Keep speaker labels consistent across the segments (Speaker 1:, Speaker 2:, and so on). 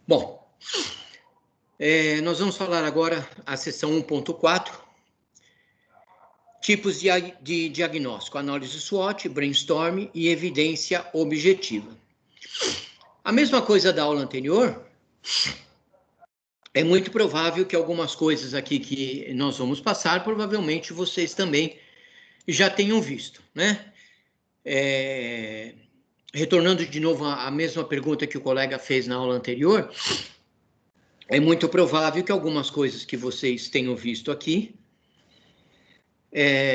Speaker 1: Bom, nós vamos falar agora a seção 1.4, tipos de diagnóstico, análise SWOT, brainstorm e evidência objetiva. A mesma coisa da aula anterior, é muito provável que algumas coisas aqui que nós vamos passar, provavelmente vocês também já tenham visto, né? Retornando de novo à mesma pergunta que o colega fez na aula anterior, é muito provável que algumas coisas que vocês tenham visto aqui,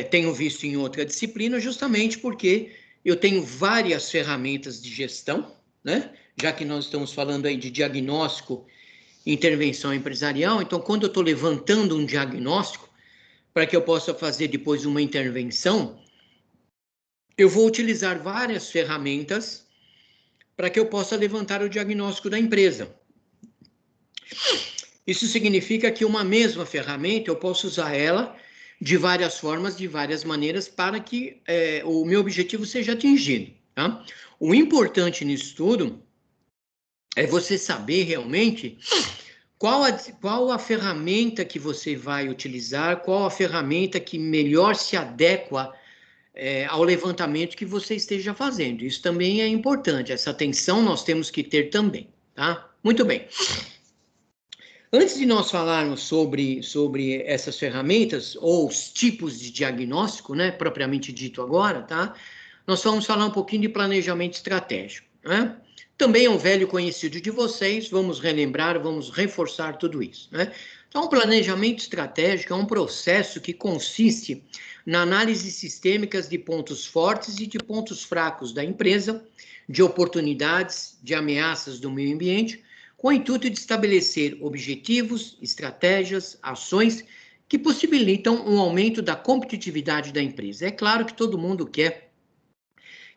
Speaker 1: tenham visto em outra disciplina, justamente porque eu tenho várias ferramentas de gestão, né? Já que nós estamos falando aí de diagnóstico e intervenção empresarial, então quando eu estou levantando um diagnóstico, para que eu possa fazer depois uma intervenção, eu vou utilizar várias ferramentas para que eu possa levantar o diagnóstico da empresa. Isso significa que uma mesma ferramenta, eu posso usar ela de várias formas, de várias maneiras, para que o meu objetivo seja atingido. Tá? O importante nisso tudo é você saber realmente qual a ferramenta que você vai utilizar, qual a ferramenta que melhor se adequa ao levantamento que você esteja fazendo. Isso também é importante, essa atenção nós temos que ter também, tá? Muito bem. Antes de nós falarmos sobre essas ferramentas, ou os tipos de diagnóstico, né, propriamente dito agora, tá? Nós vamos falar um pouquinho de planejamento estratégico, né? Também é um velho conhecido de vocês, vamos relembrar, vamos reforçar tudo isso, né? Então, o planejamento estratégico é um processo que consiste na análise sistêmica de pontos fortes e de pontos fracos da empresa, de oportunidades, de ameaças do meio ambiente, com o intuito de estabelecer objetivos, estratégias, ações que possibilitam um aumento da competitividade da empresa. É claro que todo mundo quer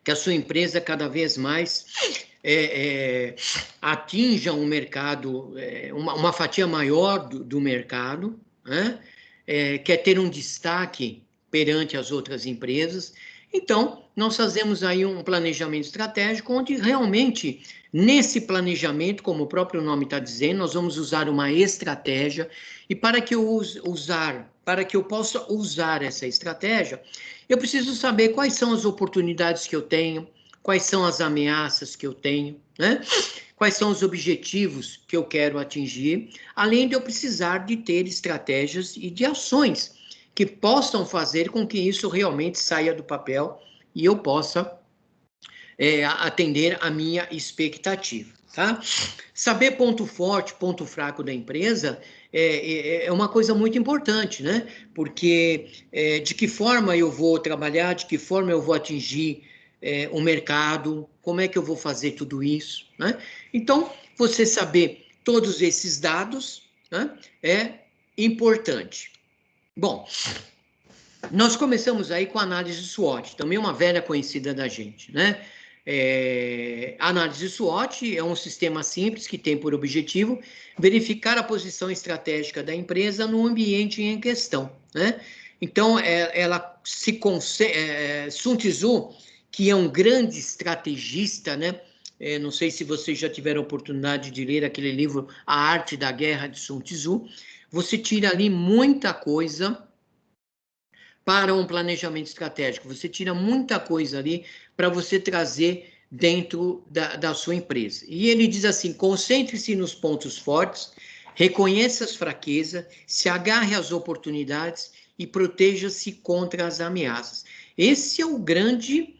Speaker 1: que a sua empresa cada vez mais atinja um mercado, uma fatia maior do mercado, né? Quer ter um destaque perante as outras empresas. Então, nós fazemos aí um planejamento estratégico, onde realmente, nesse planejamento, como o próprio nome está dizendo, nós vamos usar uma estratégia, e para que eu possa usar essa estratégia, eu preciso saber quais são as oportunidades que eu tenho, quais são as ameaças que eu tenho, né? Quais são os objetivos que eu quero atingir, além de eu precisar de ter estratégias e de ações que possam fazer com que isso realmente saia do papel e eu possa atender a minha expectativa, tá? Saber ponto forte, ponto fraco da empresa é uma coisa muito importante, né? Porque de que forma eu vou trabalhar, de que forma eu vou atingir o mercado, como é que eu vou fazer tudo isso, né? Então, você saber todos esses dados, né, é importante. Bom, nós começamos aí com a análise SWOT, também uma velha conhecida da gente, né? A análise SWOT é um sistema simples que tem por objetivo verificar a posição estratégica da empresa no ambiente em questão, né? Então, Sun Tzu, que é um grande estrategista, né? Não sei se vocês já tiveram a oportunidade de ler aquele livro A Arte da Guerra, de Sun Tzu. Você tira ali muita coisa para um planejamento estratégico. Você tira muita coisa ali para você trazer dentro da sua empresa. E ele diz assim: concentre-se nos pontos fortes, reconheça as fraquezas, se agarre às oportunidades e proteja-se contra as ameaças. Esse é o grande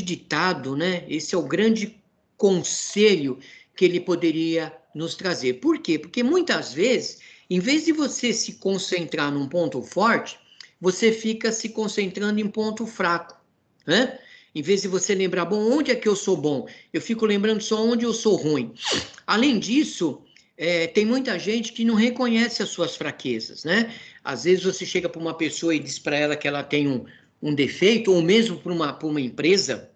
Speaker 1: ditado, né? Esse é o grande conselho que ele poderia nos trazer. Por quê? Porque muitas vezes, em vez de você se concentrar num ponto forte, você fica se concentrando em ponto fraco, né? Em vez de você lembrar, bom, onde é que eu sou bom? Eu fico lembrando só onde eu sou ruim. Além disso, tem muita gente que não reconhece as suas fraquezas, né? Às vezes você chega para uma pessoa e diz para ela que ela tem um defeito, ou mesmo para uma empresa,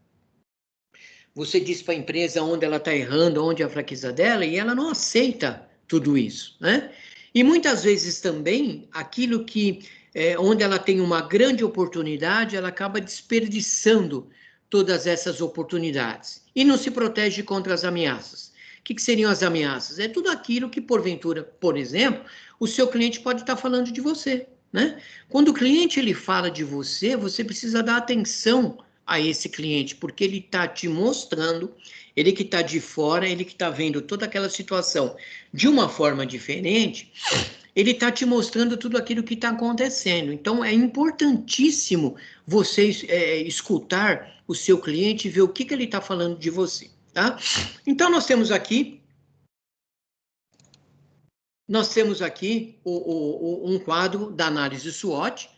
Speaker 1: você diz para a empresa onde ela está errando, onde é a fraqueza dela, e ela não aceita tudo isso, né? E muitas vezes também, aquilo que onde ela tem uma grande oportunidade, ela acaba desperdiçando todas essas oportunidades e não se protege contra as ameaças. O que seriam as ameaças? É tudo aquilo que, porventura, por exemplo, o seu cliente pode estar falando de você, né? Quando o cliente ele fala de você, você precisa dar atenção a esse cliente, porque ele está te mostrando, ele que está de fora, ele que está vendo toda aquela situação de uma forma diferente, ele está te mostrando tudo aquilo que está acontecendo. Então, é importantíssimo você escutar o seu cliente e ver o que ele está falando de você, tá? Então, nós temos aqui um quadro da análise SWOT,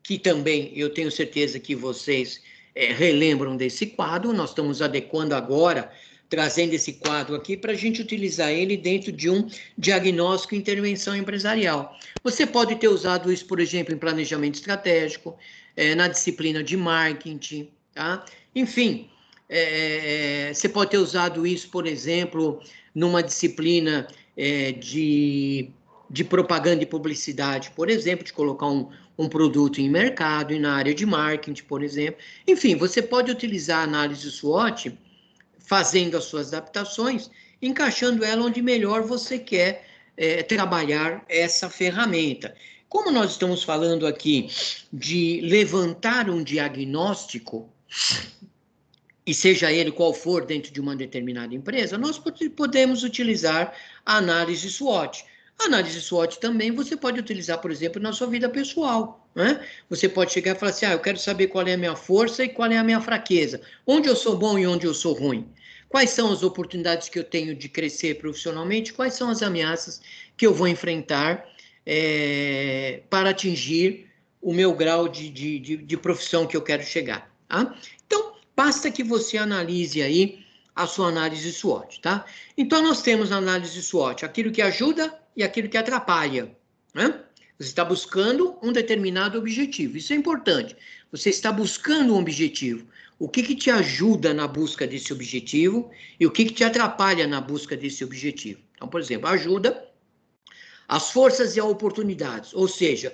Speaker 1: que também eu tenho certeza que vocês relembram desse quadro. Nós estamos adequando agora, trazendo esse quadro aqui para a gente utilizar ele dentro de um diagnóstico e intervenção empresarial. Você pode ter usado isso, por exemplo, em planejamento estratégico, na disciplina de marketing, tá? Enfim, você pode ter usado isso, por exemplo, numa disciplina de propaganda e publicidade, por exemplo, de colocar um produto em mercado e na área de marketing, por exemplo. Enfim, você pode utilizar a análise SWOT fazendo as suas adaptações, encaixando ela onde melhor você quer trabalhar essa ferramenta. Como nós estamos falando aqui de levantar um diagnóstico, e seja ele qual for dentro de uma determinada empresa, nós podemos utilizar a análise SWOT. A análise SWOT também você pode utilizar, por exemplo, na sua vida pessoal, né? Você pode chegar e falar assim, eu quero saber qual é a minha força e qual é a minha fraqueza, onde eu sou bom e onde eu sou ruim. Quais são as oportunidades que eu tenho de crescer profissionalmente, quais são as ameaças que eu vou enfrentar para atingir o meu grau de profissão que eu quero chegar, tá? Então, basta que você analise aí a sua análise SWOT, tá? Então, nós temos na análise SWOT aquilo que ajuda e aquilo que atrapalha, né? Você está buscando um determinado objetivo, isso é importante. Você está buscando um objetivo. O que te ajuda na busca desse objetivo e o que te atrapalha na busca desse objetivo? Então, por exemplo, ajuda, as forças e as oportunidades, ou seja,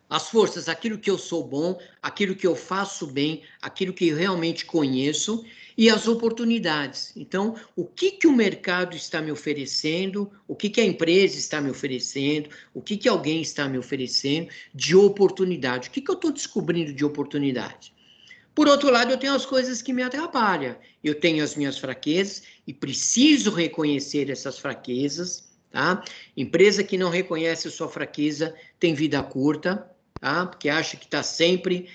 Speaker 1: as forças, aquilo que eu sou bom, aquilo que eu faço bem, aquilo que eu realmente conheço, e as oportunidades. Então, o que o mercado está me oferecendo, o que a empresa está me oferecendo, o que alguém está me oferecendo de oportunidade, o que eu estou descobrindo de oportunidade. Por outro lado, eu tenho as coisas que me atrapalham, eu tenho as minhas fraquezas e preciso reconhecer essas fraquezas, tá? Empresa que não reconhece a sua fraqueza tem vida curta, tá? Porque acha que está sempre,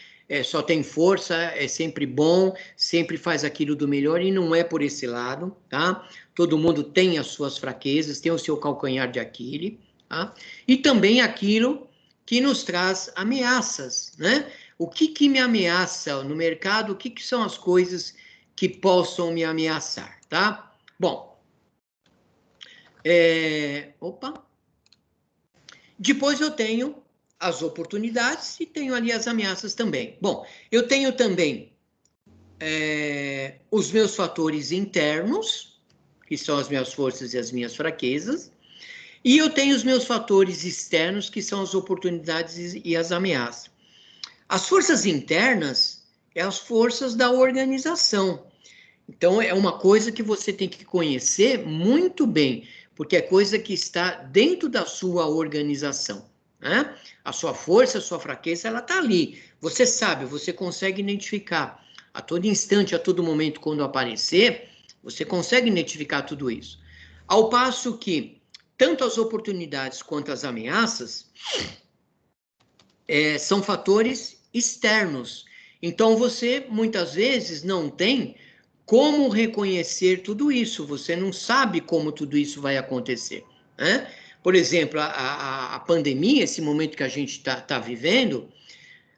Speaker 1: só tem força, é sempre bom, sempre faz aquilo do melhor, e não é por esse lado, tá? Todo mundo tem as suas fraquezas, tem o seu calcanhar de Aquiles, tá? E também aquilo que nos traz ameaças, né? O que me ameaça no mercado, o que são as coisas que possam me ameaçar, tá? Bom, depois eu tenho as oportunidades e tenho ali as ameaças também. Bom, eu tenho também os meus fatores internos, que são as minhas forças e as minhas fraquezas, e eu tenho os meus fatores externos, que são as oportunidades e as ameaças. As forças internas é as forças da organização. Então, é uma coisa que você tem que conhecer muito bem, porque é coisa que está dentro da sua organização, né? A sua força, a sua fraqueza, ela está ali. Você sabe, você consegue identificar a todo instante, a todo momento, quando aparecer, você consegue identificar tudo isso. Ao passo que tanto as oportunidades quanto as ameaças são fatores externos. Então, você, muitas vezes, não tem como reconhecer tudo isso, você não sabe como tudo isso vai acontecer, né? Por exemplo, a pandemia, esse momento que a gente tá vivendo,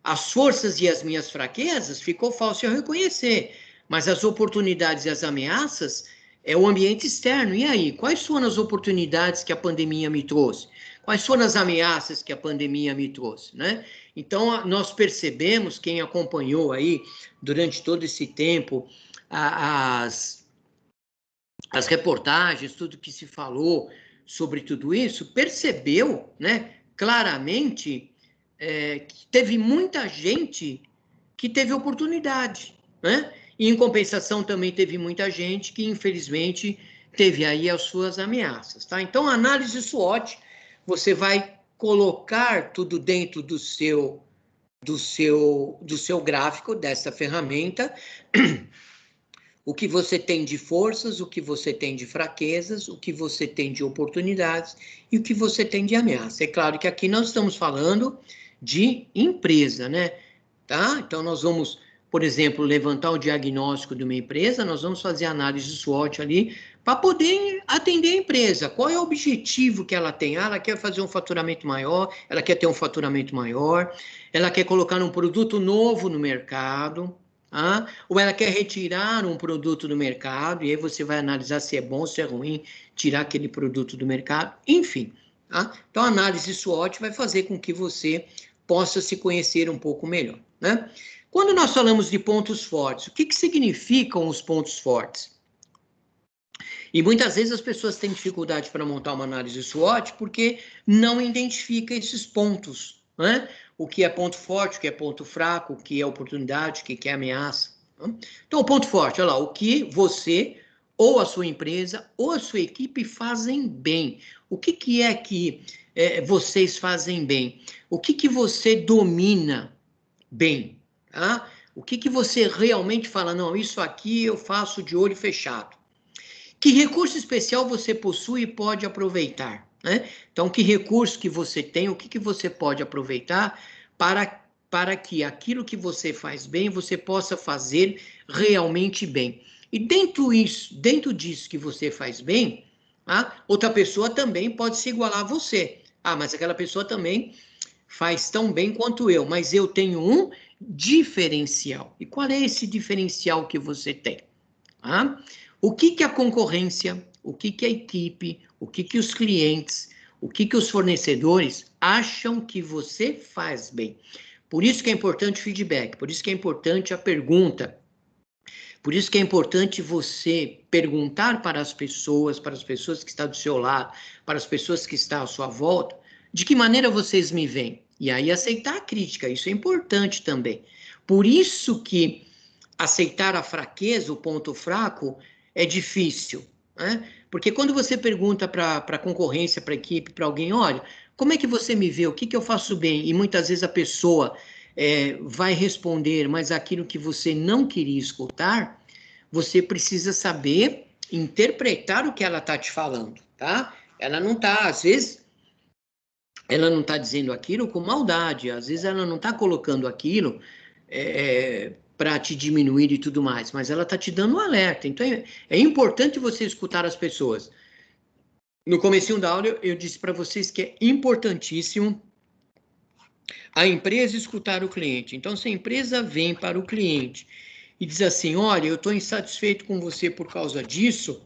Speaker 1: as forças e as minhas fraquezas ficou fácil eu reconhecer, mas as oportunidades e as ameaças é o ambiente externo. E aí, quais foram as oportunidades que a pandemia me trouxe? Quais foram as ameaças que a pandemia me trouxe, né? Então, nós percebemos, quem acompanhou aí durante todo esse tempo, as reportagens, tudo que se falou sobre tudo isso, percebeu, né, claramente que teve muita gente que teve oportunidade, né? E, em compensação, também teve muita gente que, infelizmente, teve aí as suas ameaças, tá? Então, a análise SWOT, você vai colocar tudo dentro do seu gráfico, dessa ferramenta, o que você tem de forças, o que você tem de fraquezas, o que você tem de oportunidades e o que você tem de ameaça. É claro que aqui nós estamos falando de empresa, né? Tá? Então, nós vamos, por exemplo, levantar o diagnóstico de uma empresa, nós vamos fazer análise SWOT ali para poder atender a empresa. Qual é o objetivo que ela tem? Ah, ela quer fazer um faturamento maior, ela quer ter um faturamento maior, ela quer colocar um produto novo no mercado, ou ela quer retirar um produto do mercado, e aí você vai analisar se é bom, se é ruim, tirar aquele produto do mercado, enfim. Tá? Então, a análise SWOT vai fazer com que você possa se conhecer um pouco melhor, né? Quando nós falamos de pontos fortes, o que significam os pontos fortes? E muitas vezes as pessoas têm dificuldade para montar uma análise SWOT porque não identifica esses pontos, né? O que é ponto forte, o que é ponto fraco, o que é oportunidade, o que é ameaça. Né? Então, o ponto forte, olha lá, o que você, ou a sua empresa, ou a sua equipe fazem bem. O que é que vocês fazem bem? O que você domina bem? Tá? O que você realmente fala, não, isso aqui eu faço de olho fechado. Que recurso especial você possui e pode aproveitar? Né? Então, que recurso que você tem, o que você pode aproveitar para que aquilo que você faz bem, você possa fazer realmente bem. E dentro disso que você faz bem, outra pessoa também pode se igualar a você. Mas aquela pessoa também faz tão bem quanto eu, mas eu tenho um diferencial. E qual é esse diferencial que você tem? O que a concorrência, o que a equipe, o que os clientes, o que os fornecedores acham que você faz bem? Por isso que é importante o feedback, por isso que é importante a pergunta, por isso que é importante você perguntar para as pessoas que estão do seu lado, para as pessoas que estão à sua volta, de que maneira vocês me veem? E aí aceitar a crítica, isso é importante também. Por isso que aceitar a fraqueza, o ponto fraco, é difícil, né? Porque quando você pergunta para a concorrência, para a equipe, para alguém, olha, como é que você me vê? O que eu faço bem? E muitas vezes a pessoa vai responder, mas aquilo que você não queria escutar, você precisa saber interpretar o que ela está te falando, tá? Ela não está, às vezes, ela não está dizendo aquilo com maldade, às vezes ela não está colocando aquilo para te diminuir e tudo mais, mas ela está te dando um alerta. Então, é importante você escutar as pessoas. No comecinho da aula, eu disse para vocês que é importantíssimo a empresa escutar o cliente. Então, se a empresa vem para o cliente e diz assim, olha, eu estou insatisfeito com você por causa disso,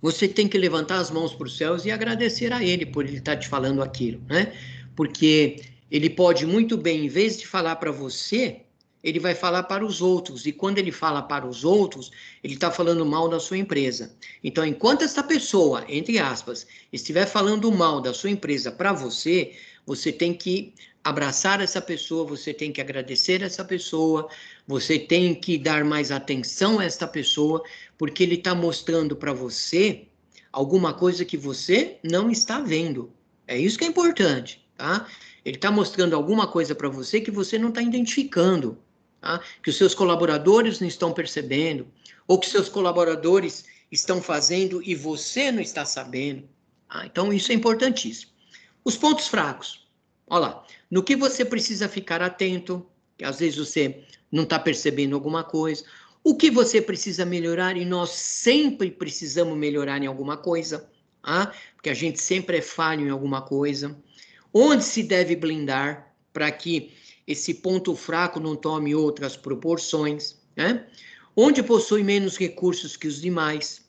Speaker 1: você tem que levantar as mãos para os céus e agradecer a ele por ele estar te falando aquilo, né? Porque ele pode muito bem, em vez de falar para você, ele vai falar para os outros. E quando ele fala para os outros, ele está falando mal da sua empresa. Então, enquanto essa pessoa, entre aspas, estiver falando mal da sua empresa para você, você tem que abraçar essa pessoa, você tem que agradecer essa pessoa, você tem que dar mais atenção a esta pessoa, porque ele está mostrando para você alguma coisa que você não está vendo. É isso que é importante, tá? Ele está mostrando alguma coisa para você que você não está identificando, tá? Que os seus colaboradores não estão percebendo, ou que seus colaboradores estão fazendo e você não está sabendo. Tá? Então, isso é importantíssimo. Os pontos fracos. Olha lá, no que você precisa ficar atento, que às vezes você não está percebendo alguma coisa, o que você precisa melhorar, e nós sempre precisamos melhorar em alguma coisa, porque a gente sempre é falho em alguma coisa. Onde se deve blindar para que esse ponto fraco não tome outras proporções, né? Onde possui menos recursos que os demais.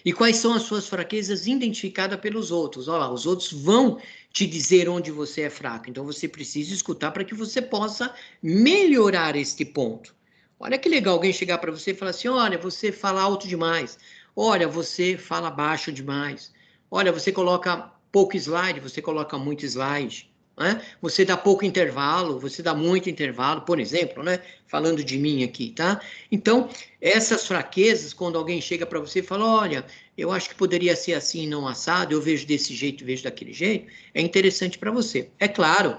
Speaker 1: E quais são as suas fraquezas identificadas pelos outros? Olha lá, os outros vão te dizer onde você é fraco. Então, você precisa escutar para que você possa melhorar este ponto. Olha que legal alguém chegar para você e falar assim, olha, você fala alto demais. Olha, você fala baixo demais. Olha, você coloca pouco slide, você coloca muito slide. né? Você dá pouco intervalo, você dá muito intervalo, por exemplo, né? Falando de mim aqui, tá? Então, essas fraquezas, quando alguém chega para você e fala, olha, eu acho que poderia ser assim, não assado, eu vejo desse jeito, vejo daquele jeito, é interessante para você. É claro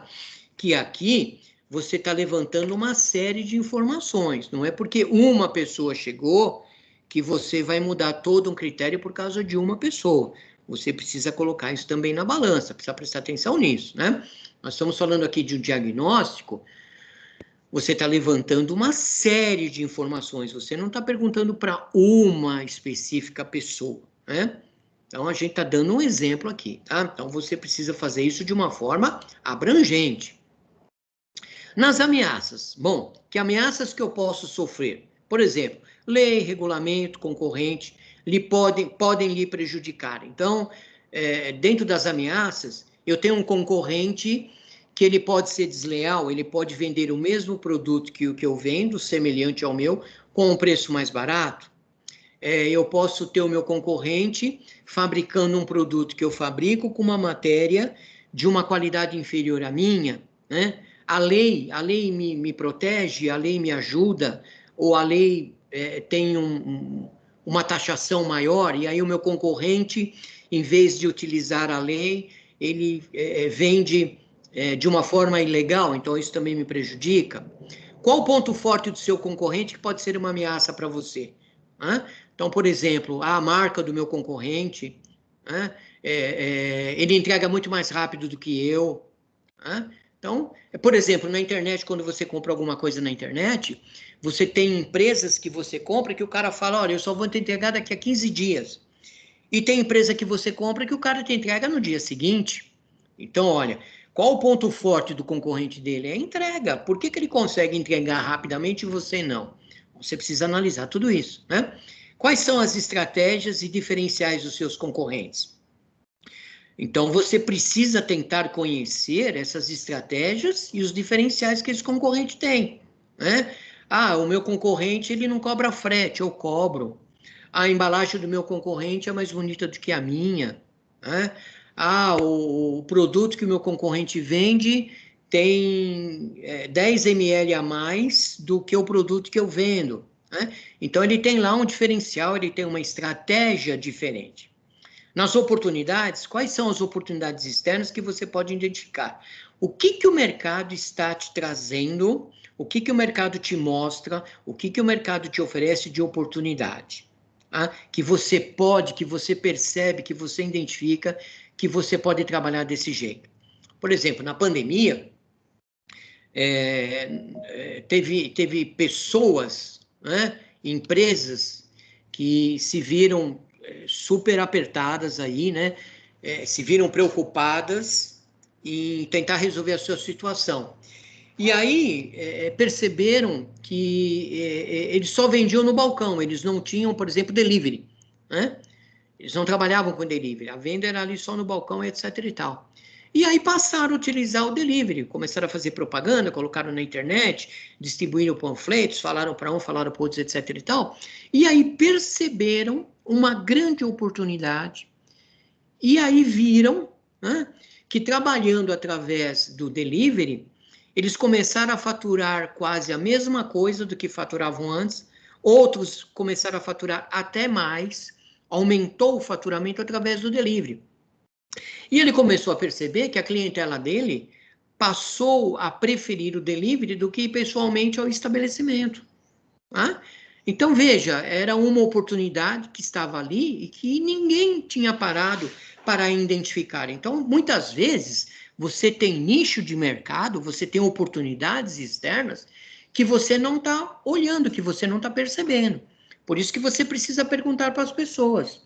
Speaker 1: que aqui você está levantando uma série de informações, não é porque uma pessoa chegou que você vai mudar todo um critério por causa de uma pessoa. Você precisa colocar isso também na balança, precisa prestar atenção nisso, né? Nós estamos falando aqui de um diagnóstico, você está levantando uma série de informações, você não está perguntando para uma específica pessoa, né? Então, a gente está dando um exemplo aqui, tá? Então, você precisa fazer isso de uma forma abrangente. Nas ameaças, bom, que ameaças que eu posso sofrer? Por exemplo, lei, regulamento, concorrente, podem lhe prejudicar. Então, dentro das ameaças, eu tenho um concorrente que ele pode ser desleal, ele pode vender o mesmo produto que o que eu vendo, semelhante ao meu, com um preço mais barato. Eu posso ter o meu concorrente fabricando um produto que eu fabrico com uma matéria de uma qualidade inferior à minha, né? A lei me protege, a lei me ajuda, ou a lei tem uma taxação maior, e aí o meu concorrente, em vez de utilizar a lei, ele vende de uma forma ilegal, então isso também me prejudica. Qual o ponto forte do seu concorrente que pode ser uma ameaça para você? Então, por exemplo, a marca do meu concorrente, ele entrega muito mais rápido do que eu. Então, por exemplo, na internet, quando você compra alguma coisa na internet, você tem empresas que você compra que o cara fala, olha, eu só vou te entregar daqui a 15 dias. E tem empresa que você compra que o cara te entrega no dia seguinte. Então, olha, qual o ponto forte do concorrente dele? É a entrega. Por que ele consegue entregar rapidamente e você não? Você precisa analisar tudo isso, né? Quais são as estratégias e diferenciais dos seus concorrentes? Então, você precisa tentar conhecer essas estratégias e os diferenciais que esse concorrente tem, né? O meu concorrente, ele não cobra frete, eu cobro. A embalagem do meu concorrente é mais bonita do que a minha, né? O produto que o meu concorrente vende tem 10 ml a mais do que o produto que eu vendo, né? Então, ele tem lá um diferencial, ele tem uma estratégia diferente. Nas oportunidades, quais são as oportunidades externas que você pode identificar? O que o mercado está te trazendo? O que o mercado te mostra? O que o mercado te oferece de oportunidade? Que você pode, que você percebe, que você identifica, que você pode trabalhar desse jeito. Por exemplo, na pandemia, teve pessoas, né, empresas que se viram super apertadas aí, né? Se viram preocupadas em tentar resolver a sua situação. E aí perceberam que eles só vendiam no balcão, eles não tinham, por exemplo, delivery, né? Eles não trabalhavam com delivery, a venda era ali só no balcão, etc e tal. E aí passaram a utilizar o delivery, começaram a fazer propaganda, colocaram na internet, distribuíram panfletos, falaram para um, falaram para outros, etc e tal. E aí perceberam uma grande oportunidade. E aí viram, né, que trabalhando através do delivery, eles começaram a faturar quase a mesma coisa do que faturavam antes, outros começaram a faturar até mais, aumentou o faturamento através do delivery. E ele começou a perceber que a clientela dele passou a preferir o delivery do que ir pessoalmente ao estabelecimento. Então, veja, era uma oportunidade que estava ali e que ninguém tinha parado para identificar. Então, muitas vezes, você tem nicho de mercado, você tem oportunidades externas que você não está olhando, que você não está percebendo. Por isso que você precisa perguntar para as pessoas.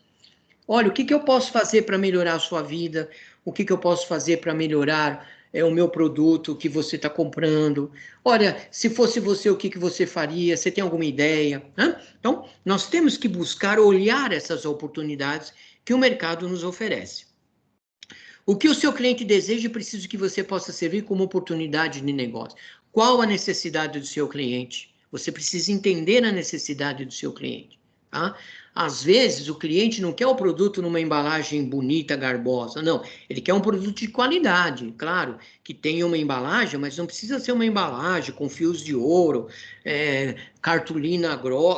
Speaker 1: Olha, o que eu posso fazer para melhorar a sua vida? O que eu posso fazer para melhorar o meu produto que você está comprando? Olha, se fosse você, o que você faria? Você tem alguma ideia? Então, nós temos que buscar olhar essas oportunidades que o mercado nos oferece. O que o seu cliente deseja e precisa que você possa servir como oportunidade de negócio? Qual a necessidade do seu cliente? Você precisa entender a necessidade do seu cliente. tá? Às vezes, o cliente não quer o produto numa embalagem bonita, garbosa, não. Ele quer um produto de qualidade, claro, que tenha uma embalagem, mas não precisa ser uma embalagem com fios de ouro,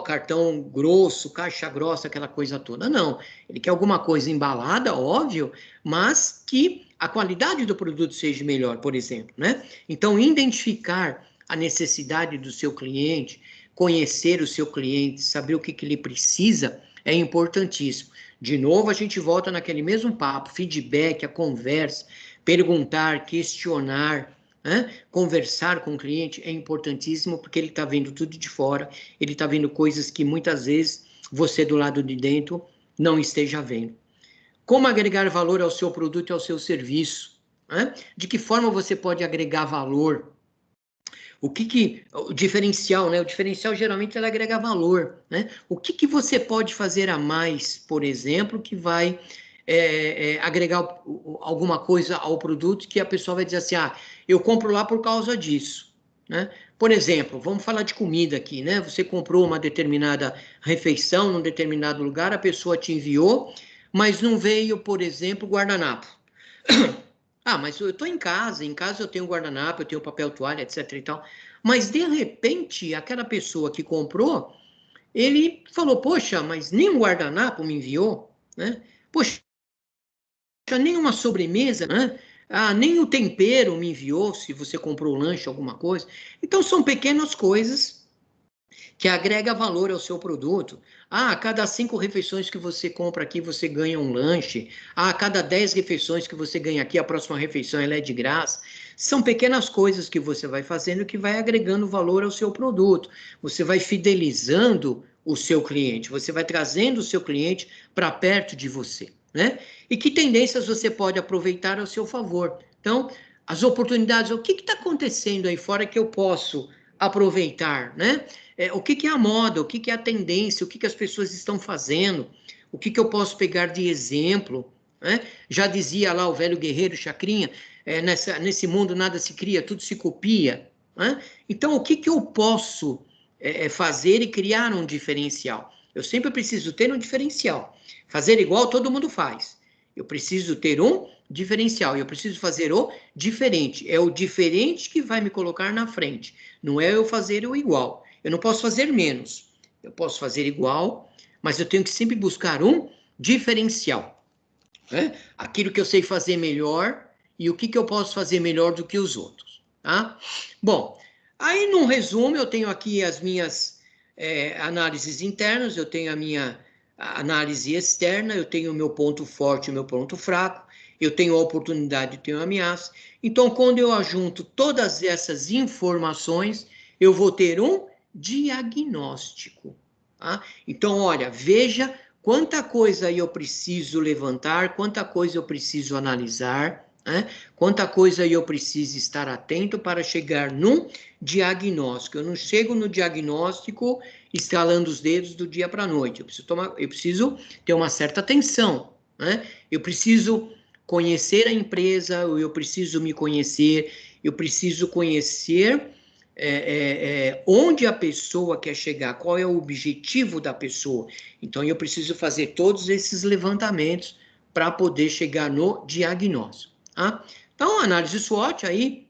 Speaker 1: cartão grosso, caixa grossa, aquela coisa toda. Não, ele quer alguma coisa embalada, óbvio, mas que a qualidade do produto seja melhor, por exemplo, né? Então, identificar a necessidade do seu cliente, conhecer o seu cliente, saber o que ele precisa, é importantíssimo. De novo, a gente volta naquele mesmo papo, feedback, a conversa, perguntar, questionar, né? Conversar com o cliente é importantíssimo, porque ele está vendo tudo de fora, ele está vendo coisas que muitas vezes você do lado de dentro não esteja vendo. Como agregar valor ao seu produto e ao seu serviço? Né? De que forma você pode agregar valor? O diferencial, né? O diferencial geralmente ele agrega valor, né? O que você pode fazer a mais, por exemplo, que vai agregar alguma coisa ao produto que a pessoa vai dizer assim, eu compro lá por causa disso, né? Por exemplo, vamos falar de comida aqui, né? Você comprou uma determinada refeição num determinado lugar, a pessoa te enviou, mas não veio, por exemplo, guardanapo. Mas eu estou em casa eu tenho guardanapo, eu tenho papel toalha, etc e tal. Mas, de repente, aquela pessoa que comprou, ele falou, poxa, mas nem um guardanapo me enviou, né? Poxa, nem uma sobremesa, né? Nem o tempero me enviou, se você comprou lanche, alguma coisa. Então, são pequenas coisas que agrega valor ao seu produto. A cada 5 refeições que você compra aqui, você ganha um lanche. A cada 10 refeições que você ganha aqui, a próxima refeição ela é de graça. São pequenas coisas que você vai fazendo que vai agregando valor ao seu produto. Você vai fidelizando o seu cliente, você vai trazendo o seu cliente para perto de você, né? E que tendências você pode aproveitar ao seu favor? Então, as oportunidades, o que está acontecendo aí fora que eu posso aproveitar, né? O que é a moda, o que é a tendência, o que as pessoas estão fazendo, o que eu posso pegar de exemplo, né? Já dizia lá o velho guerreiro Chacrinha, nesse mundo nada se cria, tudo se copia, né? Então, o que eu posso fazer e criar um diferencial? Eu sempre preciso ter um diferencial. Fazer igual todo mundo faz. Eu preciso ter um diferencial, eu preciso fazer o diferente. É o diferente que vai me colocar na frente, não é eu fazer o igual. Eu não posso fazer menos, eu posso fazer igual, mas eu tenho que sempre buscar um diferencial, né? Aquilo que eu sei fazer melhor e o que eu posso fazer melhor do que os outros, tá? Bom, aí num resumo eu tenho aqui as minhas análises internas, eu tenho a minha análise externa, eu tenho o meu ponto forte e o meu ponto fraco, eu tenho a oportunidade e tenho a ameaça. Então, quando eu ajunto todas essas informações, eu vou ter um diagnóstico, tá? Então, olha, veja quanta coisa eu preciso levantar, quanta coisa eu preciso analisar, né? Quanta coisa eu preciso estar atento para chegar num diagnóstico. Eu não chego no diagnóstico escalando os dedos do dia para a noite. Eu preciso ter uma certa atenção, né? Eu preciso conhecer a empresa, eu preciso me conhecer, eu preciso conhecer onde a pessoa quer chegar, qual é o objetivo da pessoa. Então, eu preciso fazer todos esses levantamentos para poder chegar no diagnóstico. Tá? Então, análise SWOT aí,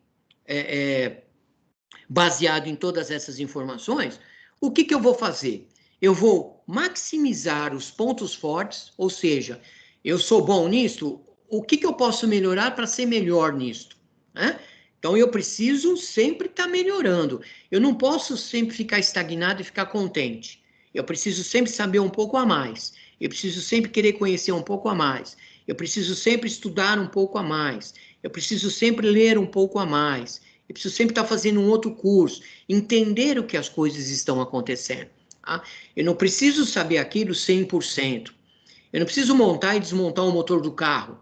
Speaker 1: baseado em todas essas informações, o que eu vou fazer? Eu vou maximizar os pontos fortes, ou seja, eu sou bom nisso, o que eu posso melhorar para ser melhor nisso? Né? Então, eu preciso sempre estar melhorando. Eu não posso sempre ficar estagnado e ficar contente. Eu preciso sempre saber um pouco a mais. Eu preciso sempre querer conhecer um pouco a mais. Eu preciso sempre estudar um pouco a mais. Eu preciso sempre ler um pouco a mais. Eu preciso sempre estar fazendo um outro curso. Entender o que as coisas estão acontecendo. Tá? Eu não preciso saber aquilo 100%. Eu não preciso montar e desmontar o motor do carro.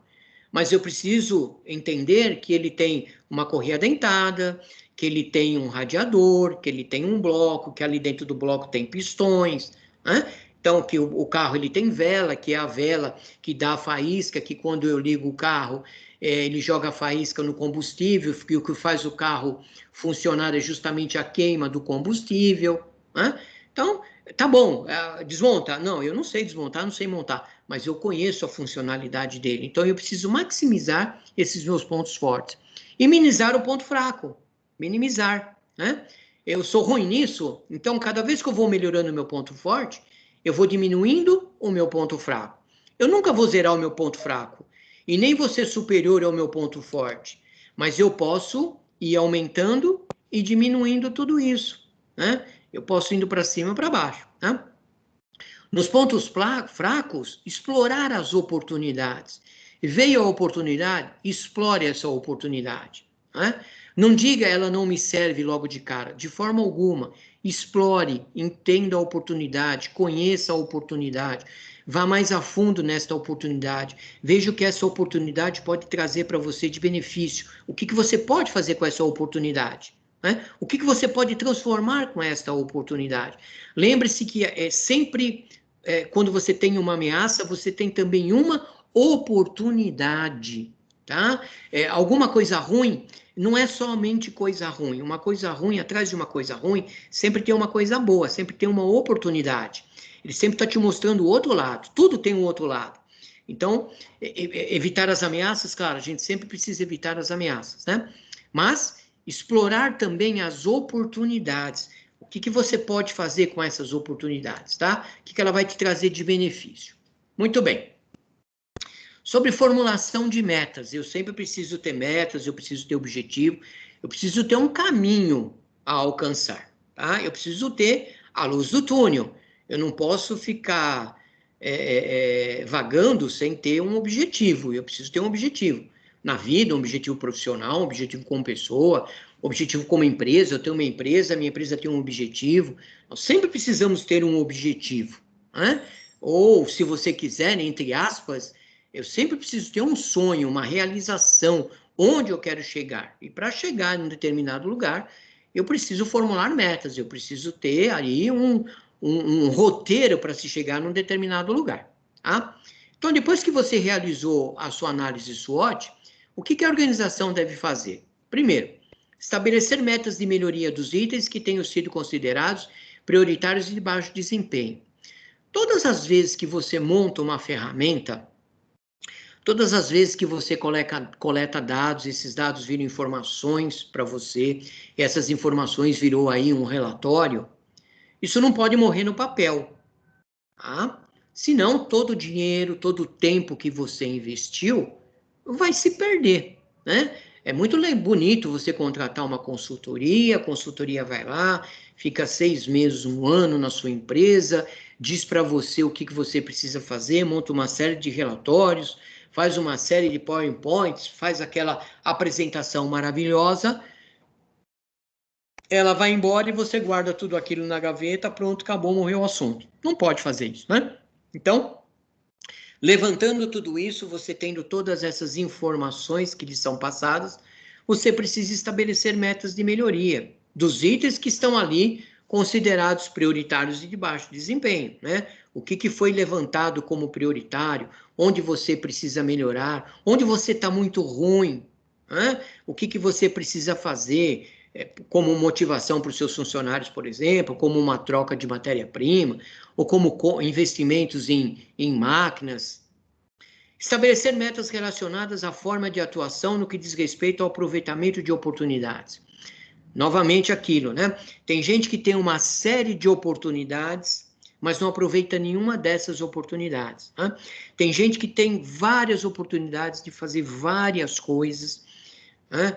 Speaker 1: Mas eu preciso entender que ele tem uma correia dentada, que ele tem um radiador, que ele tem um bloco, que ali dentro do bloco tem pistões, né? Então, que o carro ele tem vela, que é a vela que dá a faísca, que quando eu ligo o carro, ele joga a faísca no combustível, que o que faz o carro funcionar é justamente a queima do combustível, né? Então, Tá bom, desmonta? Não, eu não sei desmontar, não sei montar, mas eu conheço a funcionalidade dele. Então, eu preciso maximizar esses meus pontos fortes. E minimizar o ponto fraco. Minimizar, né? Eu sou ruim nisso, então, cada vez que eu vou melhorando o meu ponto forte, eu vou diminuindo o meu ponto fraco. Eu nunca vou zerar o meu ponto fraco, e nem vou ser superior ao meu ponto forte, mas eu posso ir aumentando e diminuindo tudo isso, né? Eu posso indo para cima ou para baixo, né? Nos pontos fracos, explorar as oportunidades. Veio a oportunidade, explore essa oportunidade, né? Não diga ela não me serve logo de cara, de forma alguma. Explore, entenda a oportunidade, conheça a oportunidade, vá mais a fundo nesta oportunidade, veja o que essa oportunidade pode trazer para você de benefício, o que você pode fazer com essa oportunidade. Né? O que você pode transformar com esta oportunidade? Lembre-se que sempre, quando você tem uma ameaça, você tem também uma oportunidade. Tá? Alguma coisa ruim não é somente coisa ruim. Uma coisa ruim, atrás de uma coisa ruim, sempre tem uma coisa boa, sempre tem uma oportunidade. Ele sempre está te mostrando o outro lado. Tudo tem um outro lado. Então, evitar as ameaças, claro, a gente sempre precisa evitar as ameaças, né? Mas explorar também as oportunidades. O que você pode fazer com essas oportunidades, tá? O que ela vai te trazer de benefício? Muito bem. Sobre formulação de metas, eu sempre preciso ter metas, eu preciso ter objetivo, eu preciso ter um caminho a alcançar, tá? Eu preciso ter a luz do túnel. Eu não posso ficar vagando sem ter um objetivo. Eu preciso ter um objetivo na vida, um objetivo profissional, um objetivo como pessoa, objetivo como empresa. Eu tenho uma empresa, minha empresa tem um objetivo. Nós sempre precisamos ter um objetivo, né? Ou, se você quiser, entre aspas, eu sempre preciso ter um sonho, uma realização, onde eu quero chegar. E para chegar em um determinado lugar, eu preciso formular metas, eu preciso ter ali um roteiro para se chegar num determinado lugar. Tá? Então, depois que você realizou a sua análise SWOT, o que a organização deve fazer? Primeiro, estabelecer metas de melhoria dos itens que tenham sido considerados prioritários e de baixo desempenho. Todas as vezes que você monta uma ferramenta, todas as vezes que você coleta dados, esses dados viram informações para você, e essas informações virou aí um relatório, isso não pode morrer no papel, tá? Senão todo o dinheiro, todo o tempo que você investiu vai se perder, né? É muito bonito você contratar uma consultoria, a consultoria vai lá, fica 6 meses, 1 ano na sua empresa, diz para você o que você precisa fazer, monta uma série de relatórios, faz uma série de PowerPoints, faz aquela apresentação maravilhosa, ela vai embora e você guarda tudo aquilo na gaveta, pronto, acabou, morreu o assunto. Não pode fazer isso, né? Então, levantando tudo isso, você tendo todas essas informações que lhe são passadas, você precisa estabelecer metas de melhoria dos itens que estão ali considerados prioritários e de baixo desempenho, né? O que foi levantado como prioritário, onde você precisa melhorar, onde você está muito ruim, né? O que você precisa fazer, como motivação para os seus funcionários, por exemplo, como uma troca de matéria-prima, ou como investimentos em máquinas. Estabelecer metas relacionadas à forma de atuação no que diz respeito ao aproveitamento de oportunidades. Novamente aquilo, né? Tem gente que tem uma série de oportunidades, mas não aproveita nenhuma dessas oportunidades. Né? Tem gente que tem várias oportunidades de fazer várias coisas, né?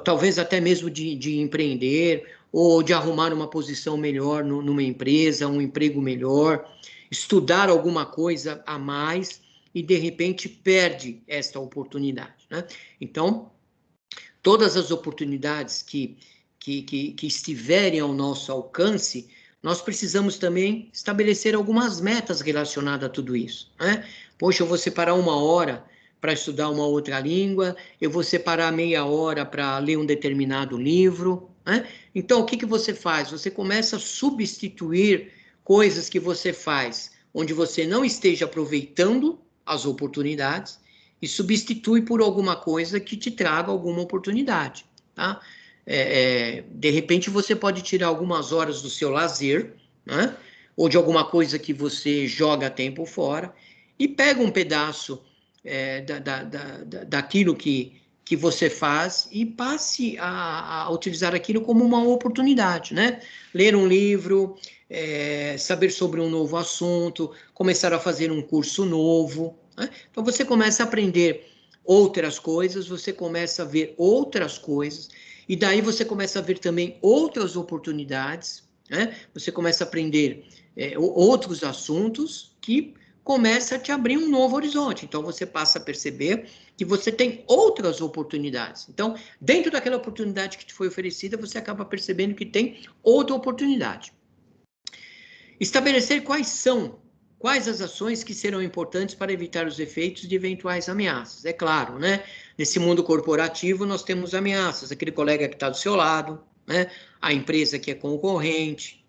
Speaker 1: Talvez até mesmo de empreender, ou de arrumar uma posição melhor numa empresa, um emprego melhor, estudar alguma coisa a mais, e de repente perde esta oportunidade. Né? Então, todas as oportunidades que estiverem ao nosso alcance, nós precisamos também estabelecer algumas metas relacionadas a tudo isso. Né? Poxa, eu vou separar 1 hora para estudar uma outra língua, eu vou separar meia hora para ler um determinado livro. Né? Então, o que você faz? Você começa a substituir coisas que você faz onde você não esteja aproveitando as oportunidades e substitui por alguma coisa que te traga alguma oportunidade, tá? De repente você pode tirar algumas horas do seu lazer, né? ou de alguma coisa que você joga tempo fora, e pega um pedaço daquilo que você faz e passe a utilizar aquilo como uma oportunidade, né? Ler um livro, saber sobre um novo assunto, começar a fazer um curso novo, né? Então você começa a aprender outras coisas, você começa a ver outras coisas, e daí você começa a ver também outras oportunidades, né? Você começa a aprender outros assuntos que começa a te abrir um novo horizonte. Então, você passa a perceber que você tem outras oportunidades. Então, dentro daquela oportunidade que te foi oferecida, você acaba percebendo que tem outra oportunidade. Estabelecer quais as ações que serão importantes para evitar os efeitos de eventuais ameaças. É claro, né? Nesse mundo corporativo, nós temos ameaças. Aquele colega que está do seu lado, né? A empresa que é concorrente,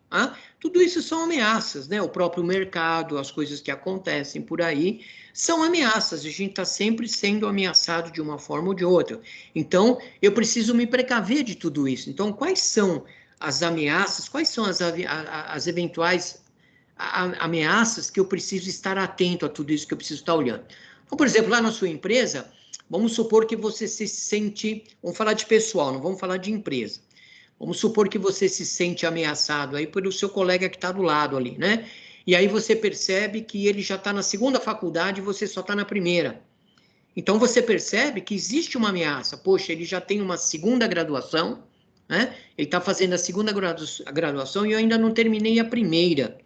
Speaker 1: tudo isso são ameaças, né? O próprio mercado, as coisas que acontecem por aí, são ameaças. A gente está sempre sendo ameaçado de uma forma ou de outra. Então, eu preciso me precaver de tudo isso. Então, quais são as ameaças, quais são as eventuais ameaças que eu preciso estar atento a tudo isso que eu preciso estar olhando? Então, por exemplo, lá na sua empresa, vamos supor que você se sente, vamos falar de pessoal, não vamos falar de empresa. Vamos supor que você se sente ameaçado aí pelo seu colega que está do lado ali, né? E aí você percebe que ele já está na segunda faculdade e você só está na primeira. Então você percebe que existe uma ameaça. Poxa, ele já tem uma segunda graduação, né? Ele está fazendo a segunda graduação e eu ainda não terminei a primeira.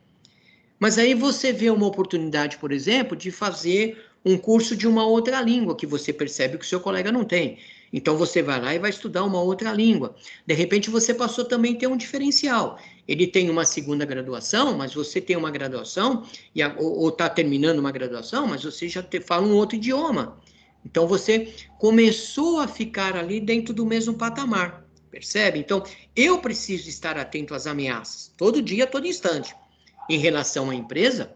Speaker 1: Mas aí você vê uma oportunidade, por exemplo, de fazer um curso de uma outra língua que você percebe que o seu colega não tem. Então você vai lá e vai estudar uma outra língua. De repente você passou também a ter um diferencial. Ele tem uma segunda graduação, mas você tem uma graduação, ou está terminando uma graduação, mas você já fala um outro idioma. Então você começou a ficar ali dentro do mesmo patamar. Percebe? Então eu preciso estar atento às ameaças, todo dia, todo instante. Em relação à empresa,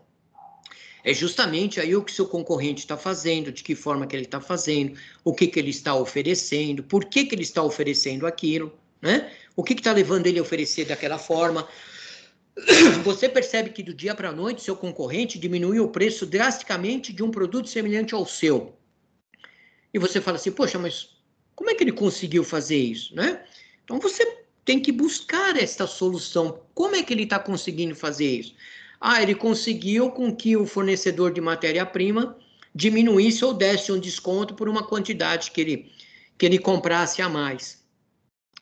Speaker 1: é justamente aí o que seu concorrente está fazendo, de que forma que ele está fazendo, o que ele está oferecendo, por que ele está oferecendo aquilo, né? O que está levando ele a oferecer daquela forma. Você percebe que do dia para a noite, seu concorrente diminuiu o preço drasticamente de um produto semelhante ao seu. E você fala assim, poxa, mas como é que ele conseguiu fazer isso, né? Então você tem que buscar esta solução. Como é que ele está conseguindo fazer isso? Ele conseguiu com que o fornecedor de matéria-prima diminuísse ou desse um desconto por uma quantidade que ele comprasse a mais.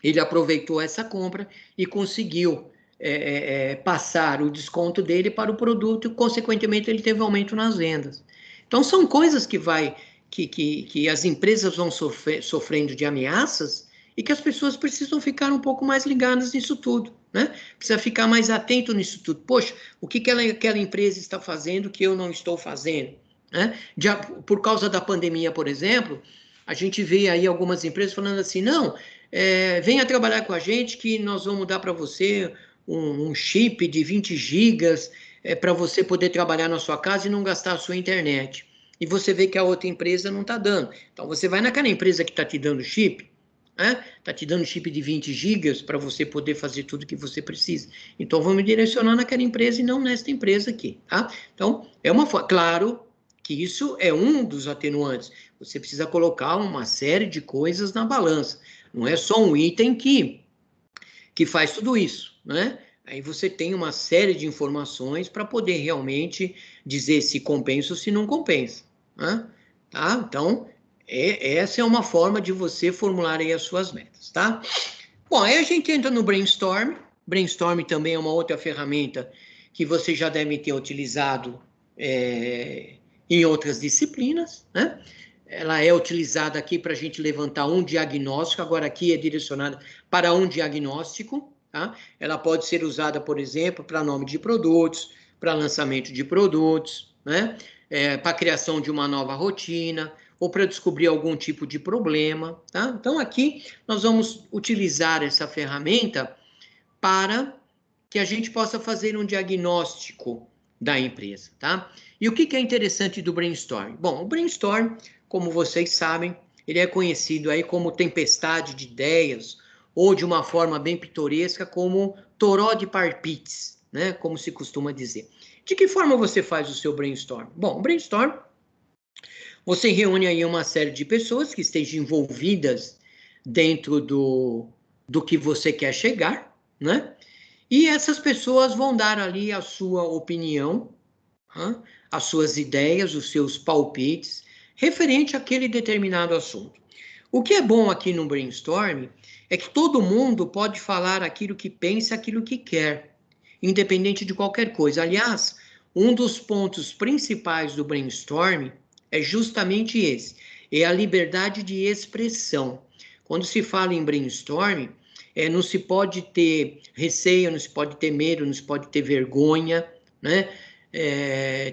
Speaker 1: Ele aproveitou essa compra e conseguiu passar o desconto dele para o produto e, consequentemente, ele teve aumento nas vendas. Então, são coisas que as empresas vão sofrendo de ameaças e que as pessoas precisam ficar um pouco mais ligadas nisso tudo, né? Precisa ficar mais atento nisso tudo. Poxa, o que aquela empresa está fazendo que eu não estou fazendo, né? Por causa da pandemia, por exemplo, a gente vê aí algumas empresas falando assim, não, venha trabalhar com a gente que nós vamos dar para você um chip de 20 gigas para você poder trabalhar na sua casa e não gastar a sua internet. E você vê que a outra empresa não está dando. Então, você vai naquela empresa que está te dando chip, está te dando chip de 20 gigas para você poder fazer tudo que você precisa. Então, vamos direcionar naquela empresa e não nesta empresa aqui, tá? Então, claro que isso é um dos atenuantes. Você precisa colocar uma série de coisas na balança. Não é só um item que faz tudo isso, né? Aí você tem uma série de informações para poder realmente dizer se compensa ou se não compensa, né? Tá? Então, essa é uma forma de você formular aí as suas metas, tá? Bom, aí a gente entra no brainstorm. Brainstorm também é uma outra ferramenta que você já deve ter utilizado em outras disciplinas, né? Ela é utilizada aqui para a gente levantar um diagnóstico, agora aqui é direcionada para um diagnóstico, tá? Ela pode ser usada, por exemplo, para nome de produtos, para lançamento de produtos, né? Para a criação de uma nova rotina, ou para descobrir algum tipo de problema, tá? Então, aqui nós vamos utilizar essa ferramenta para que a gente possa fazer um diagnóstico da empresa, tá? E o que é interessante do brainstorm? Bom, o brainstorm, como vocês sabem, ele é conhecido aí como tempestade de ideias, ou de uma forma bem pitoresca, como toró de palpites, né? Como se costuma dizer. De que forma você faz o seu brainstorm? Bom, o brainstorm, você reúne aí uma série de pessoas que estejam envolvidas dentro do que você quer chegar, né? E essas pessoas vão dar ali a sua opinião, as suas ideias, os seus palpites, referente àquele determinado assunto. O que é bom aqui no brainstorm é que todo mundo pode falar aquilo que pensa, aquilo que quer, independente de qualquer coisa. Aliás, um dos pontos principais do brainstorm é justamente esse, é a liberdade de expressão. Quando se fala em brainstorm, não se pode ter receio, não se pode ter medo, não se pode ter vergonha, né?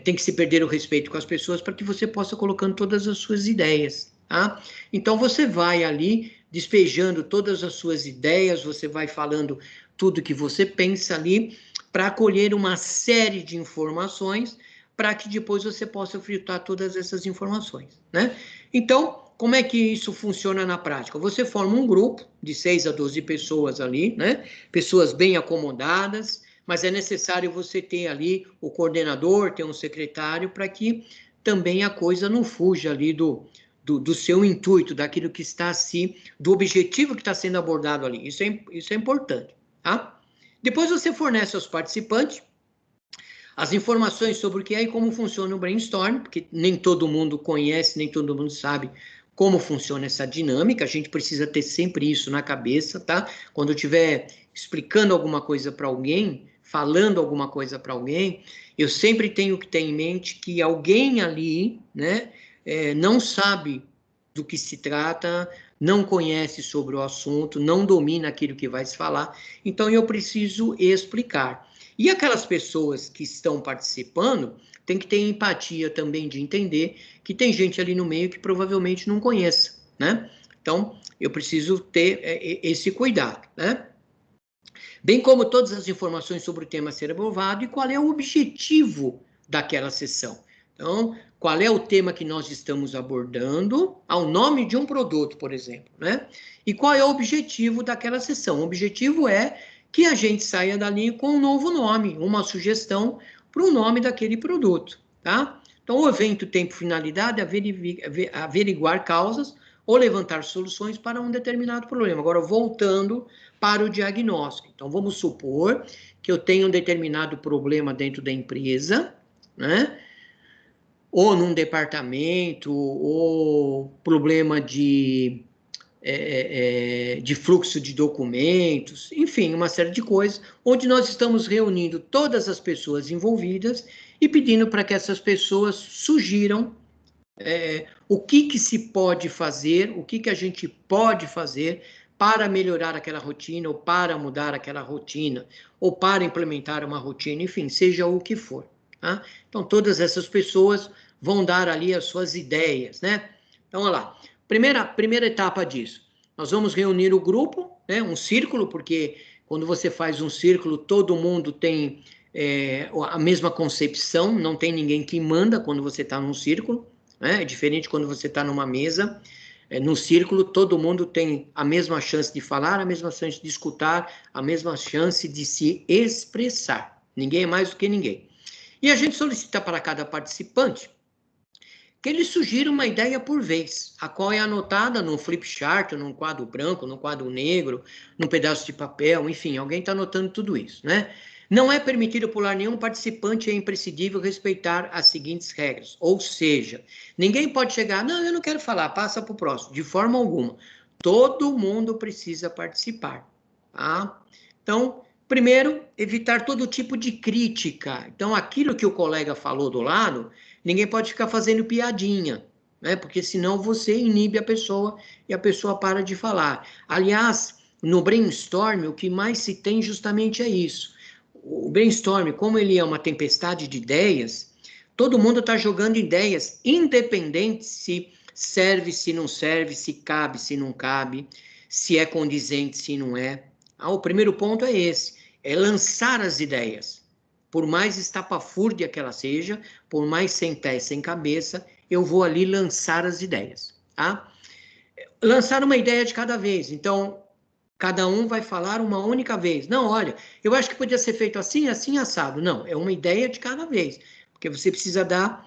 Speaker 1: Tem que se perder o respeito com as pessoas para que você possa colocando todas as suas ideias, tá? Então você vai ali despejando todas as suas ideias, você vai falando tudo que você pensa ali para colher uma série de informações para que depois você possa filtrar todas essas informações, né? Então, como é que isso funciona na prática? Você forma um grupo de 6 a 12 pessoas ali, né? Pessoas bem acomodadas, mas é necessário você ter ali o coordenador, ter um secretário, para que também a coisa não fuja ali do seu intuito, daquilo que está do objetivo que está sendo abordado ali. Isso é importante, tá? Depois você fornece aos participantes as informações sobre o que é e como funciona o brainstorm, porque nem todo mundo conhece, nem todo mundo sabe como funciona essa dinâmica, a gente precisa ter sempre isso na cabeça, tá? Quando eu estiver explicando alguma coisa para alguém, falando alguma coisa para alguém, eu sempre tenho que ter em mente que alguém ali, né, não sabe do que se trata, não conhece sobre o assunto, não domina aquilo que vai se falar, então eu preciso explicar. E aquelas pessoas que estão participando têm que ter empatia também de entender que tem gente ali no meio que provavelmente não conheça, né? Então, eu preciso ter esse cuidado, né? Bem como todas as informações sobre o tema a ser abordado e qual é o objetivo daquela sessão. Então, qual é o tema que nós estamos abordando, ao nome de um produto, por exemplo, né? E qual é o objetivo daquela sessão? O objetivo é que a gente saia dali com um novo nome, uma sugestão para o nome daquele produto, tá? Então, o evento tem por finalidade averiguar causas ou levantar soluções para um determinado problema. Agora, voltando para o diagnóstico. Então, vamos supor que eu tenho um determinado problema dentro da empresa, né? Ou num departamento, ou problema de fluxo de documentos, enfim, uma série de coisas, onde nós estamos reunindo todas as pessoas envolvidas e pedindo para que essas pessoas sugiram o que se pode fazer, o que a gente pode fazer para melhorar aquela rotina, ou para mudar aquela rotina, ou para implementar uma rotina, enfim, seja o que for. Tá? Então, todas essas pessoas vão dar ali as suas ideias, né? Então, olha lá. Primeira etapa disso. Nós vamos reunir o grupo, né? Um círculo, porque quando você faz um círculo, todo mundo tem a mesma concepção, não tem ninguém que manda quando você está num círculo, né? É diferente quando você está numa mesa. No círculo, todo mundo tem a mesma chance de falar, a mesma chance de escutar, a mesma chance de se expressar. Ninguém é mais do que ninguém. E a gente solicita para cada participante que ele sugira uma ideia por vez, a qual é anotada num flip chart, num quadro branco, num quadro negro, num pedaço de papel, enfim, alguém está anotando tudo isso, né? Não é permitido pular nenhum participante, é imprescindível respeitar as seguintes regras. Ou seja, ninguém pode chegar, não, eu não quero falar, passa para o próximo, de forma alguma. Todo mundo precisa participar, tá? Então, primeiro, evitar todo tipo de crítica. Então, aquilo que o colega falou do lado, ninguém pode ficar fazendo piadinha, né? Porque senão você inibe a pessoa e a pessoa para de falar. Aliás, no brainstorm, o que mais se tem justamente é isso. O brainstorm, como ele é uma tempestade de ideias, todo mundo está jogando ideias, independente se serve, se não serve, se cabe, se não cabe, se é condizente, se não é. O primeiro ponto é esse, é lançar as ideias. Por mais estapafúrdia que ela seja, por mais sem pé, sem cabeça, eu vou ali lançar as ideias, tá? Lançar uma ideia de cada vez. Então, Cada um vai falar uma única vez. Não, olha, eu acho que podia ser feito assim, assim, assado. Não, é uma ideia de cada vez, porque você precisa dar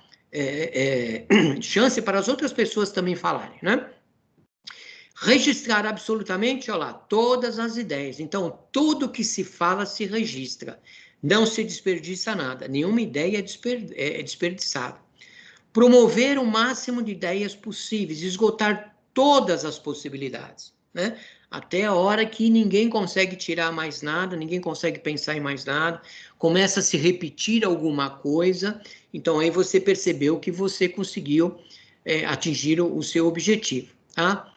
Speaker 1: chance para as outras pessoas também falarem, né? Registrar absolutamente, olha lá, todas as ideias. Então, tudo que se fala se registra. Não se desperdiça nada. Nenhuma ideia é desperdiçada. Promover o máximo de ideias possíveis, esgotar todas as possibilidades, né? Até a hora que ninguém consegue tirar mais nada, ninguém consegue pensar em mais nada, começa a se repetir alguma coisa, então aí você percebeu que você conseguiu atingir o seu objetivo, tá?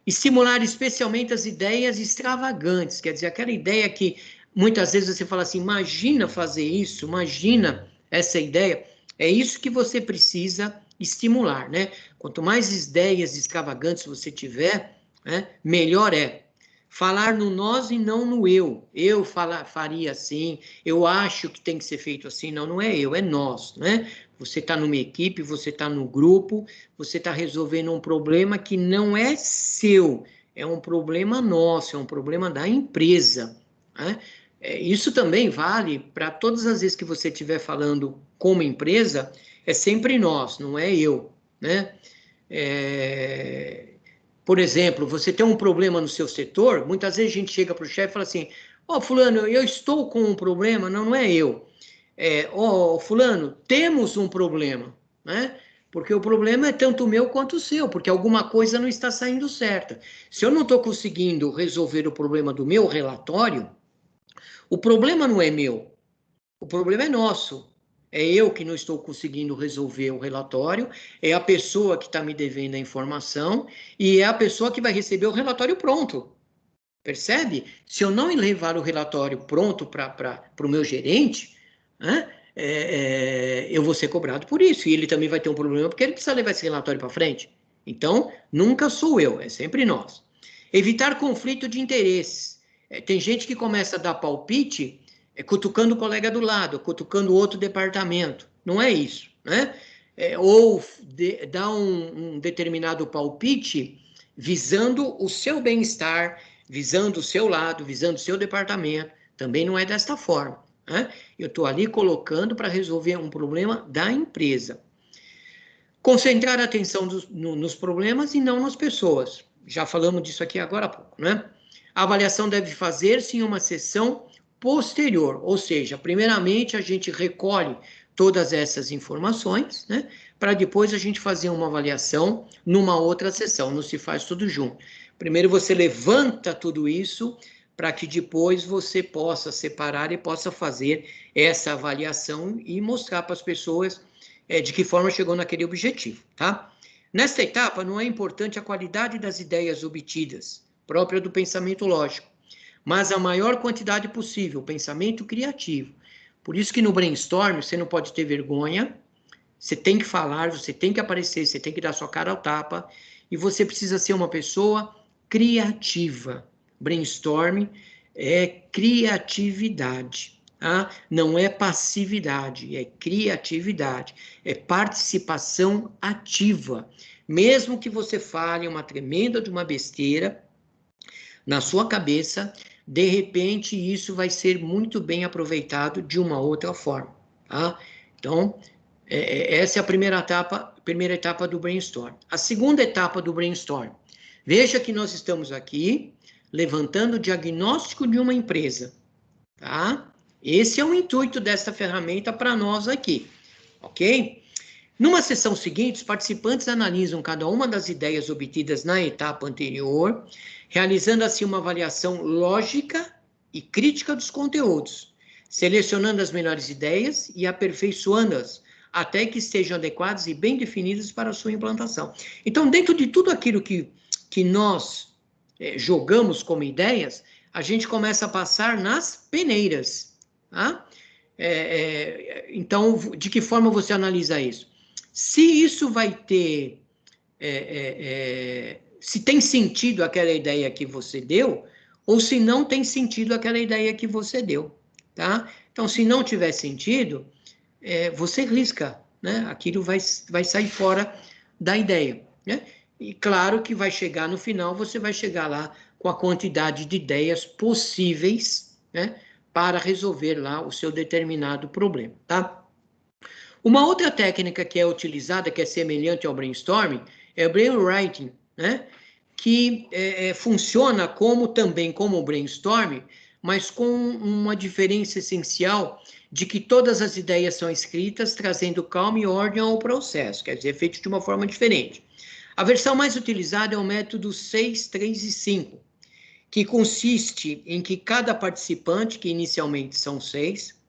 Speaker 1: Estimular especialmente as ideias extravagantes, quer dizer, aquela ideia que muitas vezes você fala assim, imagina fazer isso, imagina essa ideia, é isso que você precisa estimular, né? Quanto mais ideias extravagantes você tiver, né, melhor é. Falar no nós e não no eu. Eu faria assim, eu acho que tem que ser feito assim. Não, não é eu, é nós, né? Você está numa equipe, você está no grupo, você está resolvendo um problema que não é seu, é um problema nosso, é um problema da empresa, né? Isso também vale para todas as vezes que você estiver falando como empresa, é sempre nós, não é eu, né? Por exemplo, você tem um problema no seu setor, muitas vezes a gente chega para o chefe e fala assim, ó, fulano, eu estou com um problema, não, não é eu. Ó, fulano, temos um problema, né? Porque o problema é tanto o meu quanto o seu, porque alguma coisa não está saindo certa. Se eu não estou conseguindo resolver o problema do meu relatório, o problema não é meu, o problema é nosso. É eu que não estou conseguindo resolver o relatório, é a pessoa que está me devendo a informação e é a pessoa que vai receber o relatório pronto. Percebe? Se eu não levar o relatório pronto para o meu gerente, né, eu vou ser cobrado por isso. E ele também vai ter um problema porque ele precisa levar esse relatório para frente. Então, nunca sou eu, é sempre nós. Evitar conflito de interesses. Tem gente que começa a dar palpite cutucando o colega do lado, cutucando outro departamento. Não é isso, né? Ou dar um determinado palpite visando o seu bem-estar, visando o seu lado, visando o seu departamento. Também não é desta forma, né? Eu estou ali colocando para resolver um problema da empresa. Concentrar a atenção nos problemas e não nas pessoas. Já falamos disso aqui agora há pouco, né? A avaliação deve fazer-se em uma sessão posterior, ou seja, primeiramente a gente recolhe todas essas informações, né? Para depois a gente fazer uma avaliação numa outra sessão, não se faz tudo junto. Primeiro você levanta tudo isso para que depois você possa separar e possa fazer essa avaliação e mostrar para as pessoas de que forma chegou naquele objetivo, tá? Nesta etapa, não é importante a qualidade das ideias obtidas, própria do pensamento lógico, mas a maior quantidade possível, o pensamento criativo. Por isso que no brainstorm você não pode ter vergonha, você tem que falar, você tem que aparecer, você tem que dar sua cara ao tapa, e você precisa ser uma pessoa criativa. Brainstorm é criatividade. Não é passividade, é criatividade, é participação ativa. Mesmo que você fale uma tremenda de uma besteira na sua cabeça, de repente isso vai ser muito bem aproveitado de uma outra forma. Tá? Então, essa é a primeira etapa do brainstorm. A segunda etapa do brainstorm. Veja que nós estamos aqui levantando o diagnóstico de uma empresa, tá? Esse é o intuito desta ferramenta para nós aqui, ok? Numa sessão seguinte, os participantes analisam cada uma das ideias obtidas na etapa anterior, realizando assim uma avaliação lógica e crítica dos conteúdos, selecionando as melhores ideias e aperfeiçoando-as até que estejam adequadas e bem definidas para a sua implantação. Então, dentro de tudo aquilo que nós jogamos como ideias, a gente começa a passar nas peneiras. Tá? Então, de que forma você analisa isso? Se isso vai ter... se tem sentido aquela ideia que você deu, ou se não tem sentido aquela ideia que você deu. Tá? Então, se não tiver sentido, você risca, né? Aquilo vai sair fora da ideia. Né? E claro que vai chegar no final, você vai chegar lá com a quantidade de ideias possíveis, né, para resolver lá o seu determinado problema, tá? Uma outra técnica que é utilizada, que é semelhante ao brainstorming, é o brainwriting, né? Que funciona também como o brainstorming, mas com uma diferença essencial de que todas as ideias são escritas trazendo calma e ordem ao processo, quer dizer, feito de uma forma diferente. A versão mais utilizada é o método 6, 3 e 5, que consiste em que cada participante, que inicialmente são 6,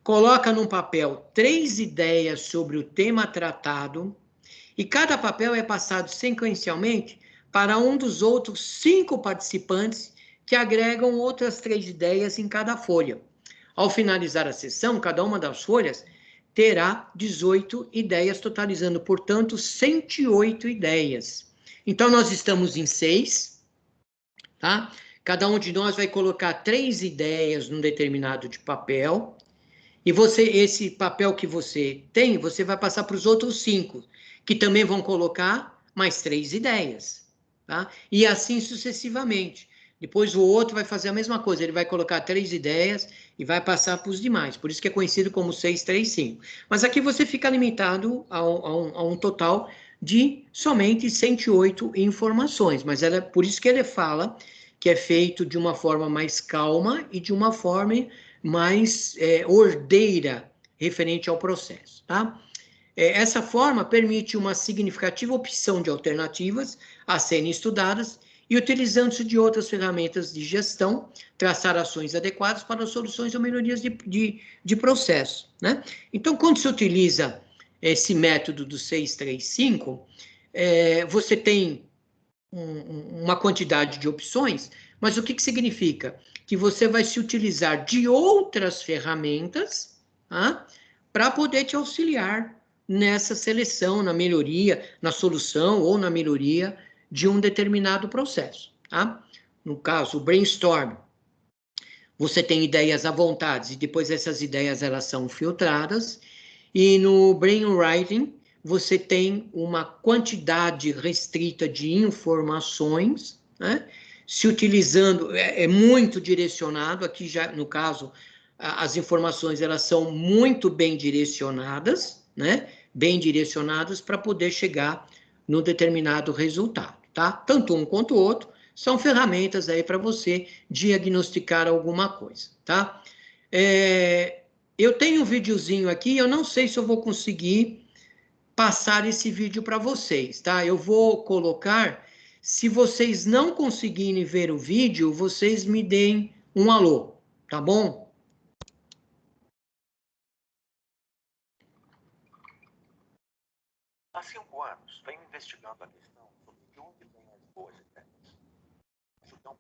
Speaker 1: coloca num papel 3 ideias sobre o tema tratado e cada papel é passado sequencialmente para um dos outros 5 participantes que agregam outras 3 ideias em cada folha. Ao finalizar a sessão, cada uma das folhas terá 18 ideias, totalizando, portanto, 108 ideias. Então, nós estamos em 6, tá? Cada um de nós vai colocar 3 ideias num determinado de papel, e esse papel que você tem, você vai passar para os outros 5, que também vão colocar mais 3 ideias, tá? E assim sucessivamente. Depois o outro vai fazer a mesma coisa, ele vai colocar 3 ideias e vai passar para os demais. Por isso que é conhecido como 6, 3, 5. Mas aqui você fica limitado a um total de somente 108 informações. Mas por isso que ele fala que é feito de uma forma mais calma e de uma forma mais ordeira referente ao processo, tá? Essa forma permite uma significativa opção de alternativas a serem estudadas e, utilizando-se de outras ferramentas de gestão, traçar ações adequadas para soluções ou melhorias de processo, né? Então, quando se utiliza esse método do 635, você tem uma quantidade de opções, mas o que significa? Que você vai se utilizar de outras ferramentas, tá? Para poder te auxiliar nessa seleção, na melhoria, na solução ou na melhoria de um determinado processo, tá? No caso, o brainstorm, você tem ideias à vontade e depois essas ideias elas são filtradas, e no brainwriting você tem uma quantidade restrita de informações, né? Se utilizando, muito direcionado, aqui já no caso, as informações elas são muito bem direcionadas, né? Bem direcionadas para poder chegar no determinado resultado, tá? Tanto um quanto o outro são ferramentas aí para você diagnosticar alguma coisa, tá? Eu tenho um videozinho aqui, eu não sei se eu vou conseguir passar esse vídeo para vocês, tá? Eu vou colocar, se vocês não conseguirem ver o vídeo, vocês me deem um alô, tá bom?
Speaker 2: Há 5 anos, venho investigando a questão sobre de onde vêm as boas ideias. Ajudar um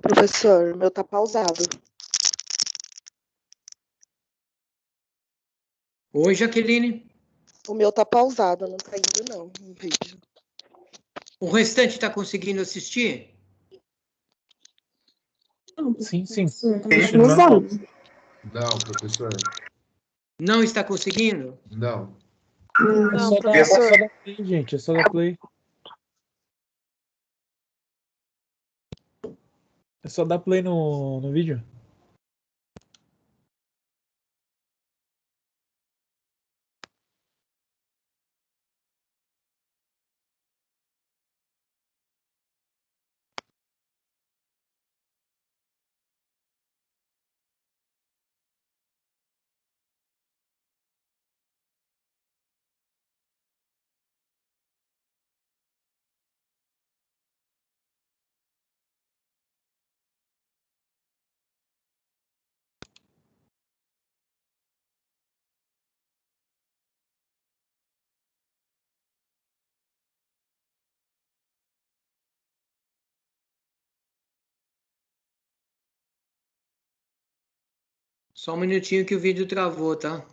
Speaker 3: Professor, o meu tá pausado.
Speaker 1: Oi, Jaqueline.
Speaker 3: O meu tá pausado, não tá indo não, o vídeo.
Speaker 1: O restante está conseguindo assistir?
Speaker 4: Sim, sim.
Speaker 5: Não, professor.
Speaker 1: Não está conseguindo?
Speaker 5: Não.
Speaker 4: É
Speaker 3: Não,
Speaker 4: só
Speaker 3: professor.
Speaker 4: dar play, gente. É só dar play. É só dar play no vídeo.
Speaker 1: Só um minutinho que o vídeo travou, tá?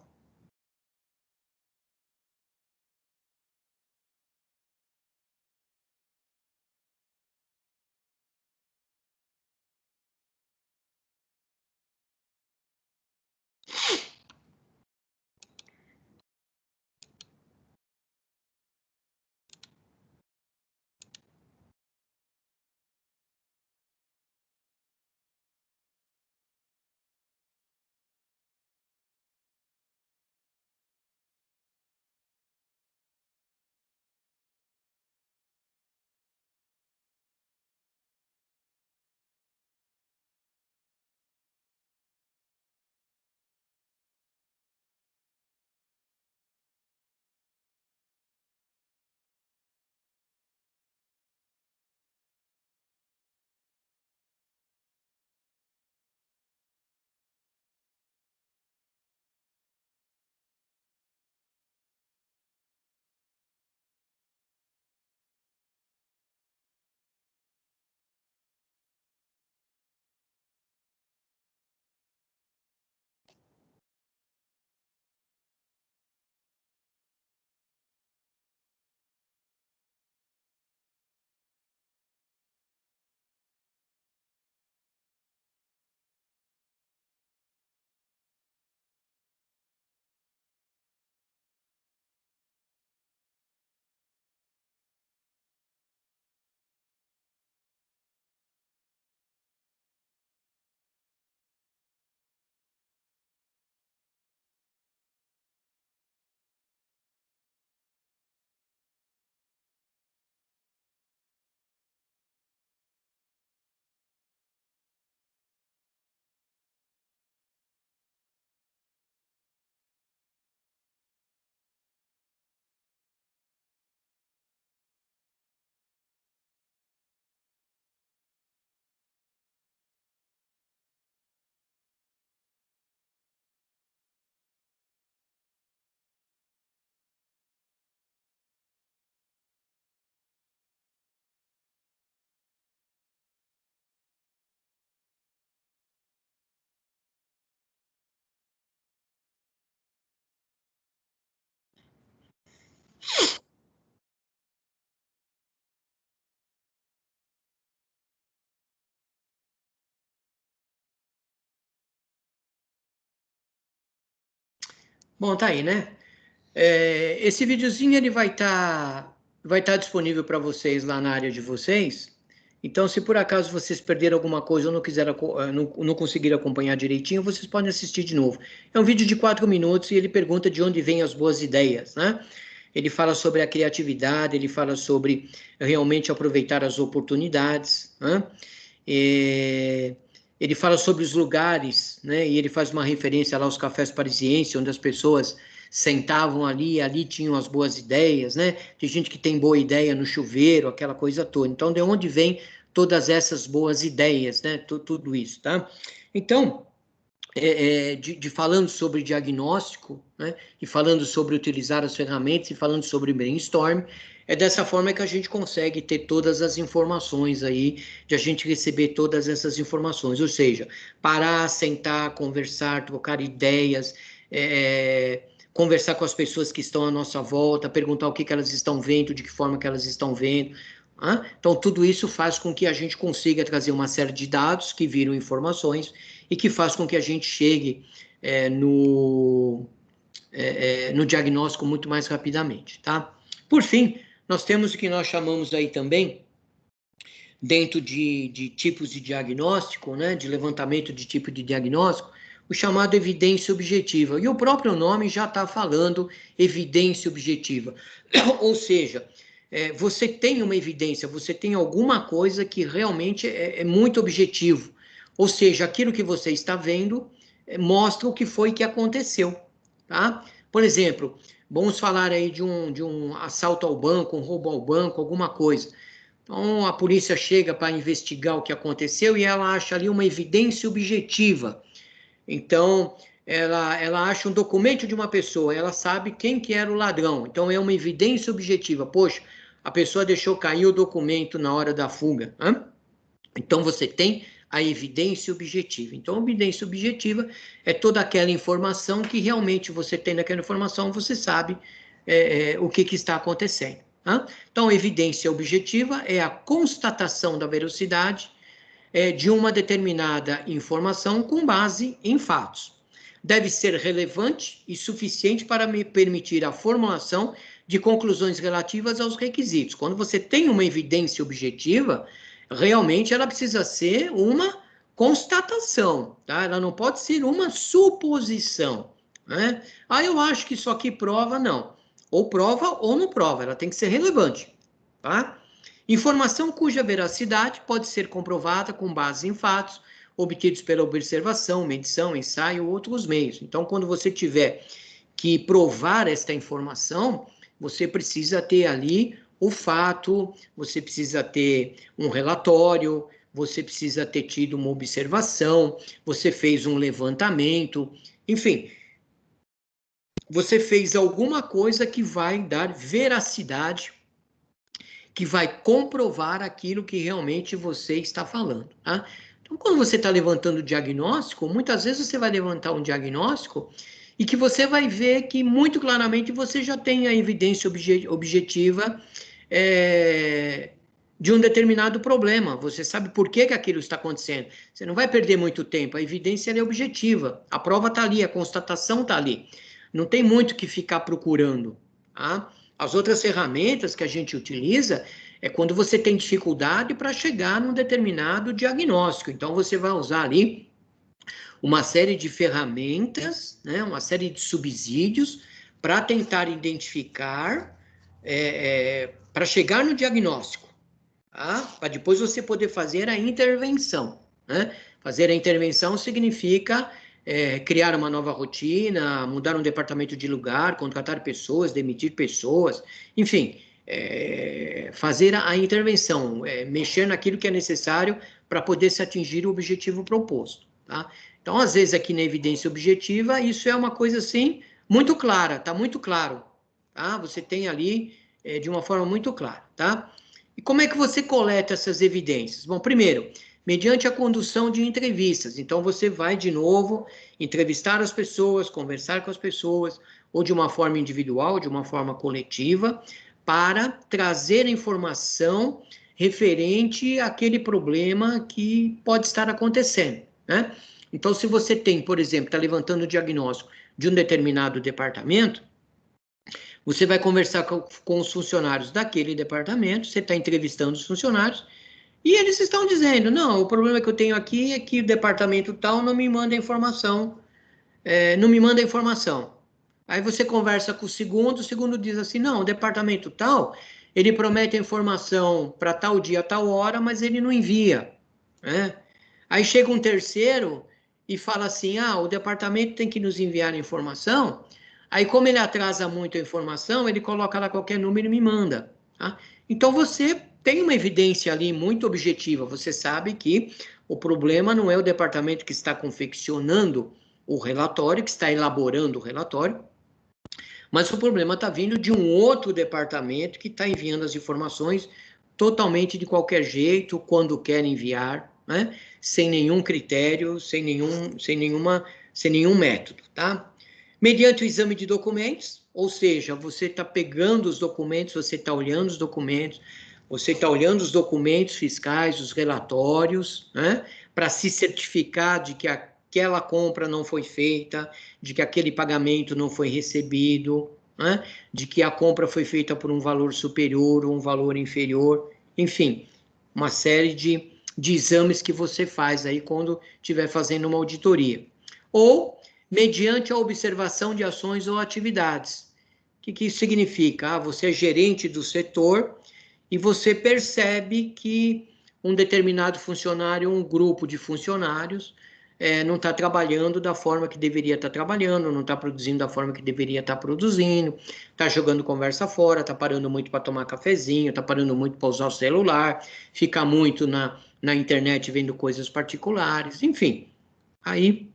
Speaker 1: Bom, tá aí, né? Esse videozinho ele vai tá disponível para vocês lá na área de vocês. Então, se por acaso vocês perderam alguma coisa ou não conseguiram acompanhar direitinho, vocês podem assistir de novo. É um vídeo de 4 minutos e ele pergunta de onde vêm as boas ideias, né? Ele fala sobre a criatividade, ele fala sobre realmente aproveitar as oportunidades, né? Ele fala sobre os lugares, né? E ele faz uma referência lá aos cafés parisienses, onde as pessoas sentavam ali, ali tinham as boas ideias, né? Tem gente que tem boa ideia no chuveiro, aquela coisa toda. Então, de onde vem todas essas boas ideias, né? Tudo isso, tá? Então, falando sobre diagnóstico, né? E falando sobre utilizar as ferramentas e falando sobre brainstorm, é dessa forma que a gente consegue ter todas as informações aí, de a gente receber todas essas informações, ou seja, parar, sentar, conversar, trocar ideias, conversar com as pessoas que estão à nossa volta, perguntar o que elas estão vendo, de que forma que elas estão vendo. Então, tudo isso faz com que a gente consiga trazer uma série de dados que viram informações e que faz com que a gente chegue no diagnóstico muito mais rapidamente, tá? Por fim, nós temos o que nós chamamos aí também, dentro de tipos de diagnóstico, né, de levantamento de tipo de diagnóstico, o chamado evidência objetiva. E o próprio nome já está falando evidência objetiva. Ou seja, você tem uma evidência, você tem alguma coisa que realmente é muito objetivo. Ou seja, aquilo que você está vendo mostra o que foi que aconteceu, tá? Por exemplo, vamos falar aí de um assalto ao banco, um roubo ao banco, alguma coisa. Então, a polícia chega para investigar o que aconteceu e ela acha ali uma evidência objetiva. Então, ela acha um documento de uma pessoa, ela sabe quem que era o ladrão. Então, é uma evidência objetiva. Poxa, a pessoa deixou cair o documento na hora da fuga. Então, você tem a evidência objetiva. Então, a evidência objetiva é toda aquela informação que realmente você tem naquela informação, você sabe o que está acontecendo. Tá? Então, a evidência objetiva é a constatação da veracidade de uma determinada informação com base em fatos. Deve ser relevante e suficiente para me permitir a formulação de conclusões relativas aos requisitos. Quando você tem uma evidência objetiva, realmente ela precisa ser uma constatação, tá? Ela não pode ser uma suposição, né? Eu acho que isso aqui prova, não. Ou prova ou não prova, ela tem que ser relevante, tá? Informação cuja veracidade pode ser comprovada com base em fatos obtidos pela observação, medição, ensaio ou outros meios. Então, quando você tiver que provar esta informação, você precisa ter ali o fato, você precisa ter um relatório, você precisa ter tido uma observação, você fez um levantamento, enfim, você fez alguma coisa que vai dar veracidade, que vai comprovar aquilo que realmente você está falando, tá? Então, quando você está levantando o diagnóstico, muitas vezes você vai levantar um diagnóstico e que você vai ver que muito claramente você já tem a evidência objetiva de um determinado problema. Você sabe por que aquilo está acontecendo. Você não vai perder muito tempo, a evidência é objetiva, a prova está ali, a constatação está ali. Não tem muito que ficar procurando, tá? As outras ferramentas que a gente utiliza é quando você tem dificuldade para chegar num determinado diagnóstico. Então, você vai usar ali uma série de ferramentas, né, uma série de subsídios para tentar identificar, para chegar no diagnóstico, tá? Para depois você poder fazer a intervenção, né? Fazer a intervenção significa criar uma nova rotina, mudar um departamento de lugar, contratar pessoas, demitir pessoas, enfim, fazer a intervenção, mexer naquilo que é necessário para poder se atingir o objetivo proposto, tá? Então, às vezes, aqui na evidência objetiva, isso é uma coisa, assim, muito clara, tá muito claro, tá? Você tem ali de uma forma muito clara, tá? E como é que você coleta essas evidências? Bom, primeiro, mediante a condução de entrevistas. Então, você vai, de novo, entrevistar as pessoas, conversar com as pessoas, ou de uma forma individual, ou de uma forma coletiva, para trazer informação referente àquele problema que pode estar acontecendo, né? Então, se você tem, por exemplo, está levantando o diagnóstico de um determinado departamento, você vai conversar com os funcionários daquele departamento, você está entrevistando os funcionários, e eles estão dizendo, não, o problema que eu tenho aqui é que o departamento tal não me manda informação, não me manda informação. Aí você conversa com o segundo diz assim, não, o departamento tal, ele promete a informação para tal dia, tal hora, mas ele não envia, né? Aí chega um terceiro e fala assim, o departamento tem que nos enviar a informação, aí como ele atrasa muito a informação, ele coloca lá qualquer número e me manda, tá? Então você tem uma evidência ali muito objetiva, você sabe que o problema não é o departamento que está confeccionando o relatório, que está elaborando o relatório, mas o problema está vindo de um outro departamento que está enviando as informações totalmente de qualquer jeito, quando quer enviar, né? Sem nenhum critério, sem nenhum método, tá? Mediante o exame de documentos, ou seja, você está pegando os documentos, você está olhando os documentos, você está olhando os documentos fiscais, os relatórios, né? Para se certificar de que aquela compra não foi feita, de que aquele pagamento não foi recebido, né? De que a compra foi feita por um valor superior ou um valor inferior, enfim, uma série de exames que você faz aí quando estiver fazendo uma auditoria. Ou mediante a observação de ações ou atividades. O que isso significa? Você é gerente do setor e você percebe que um determinado funcionário, um grupo de funcionários, não está trabalhando da forma que deveria estar trabalhando, não está produzindo da forma que deveria estar produzindo, está jogando conversa fora, está parando muito para tomar cafezinho, está parando muito para usar o celular, fica muito na internet vendo coisas particulares, enfim. Aí,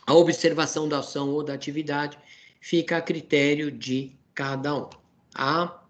Speaker 1: a observação da ação ou da atividade fica a critério de cada um, tá?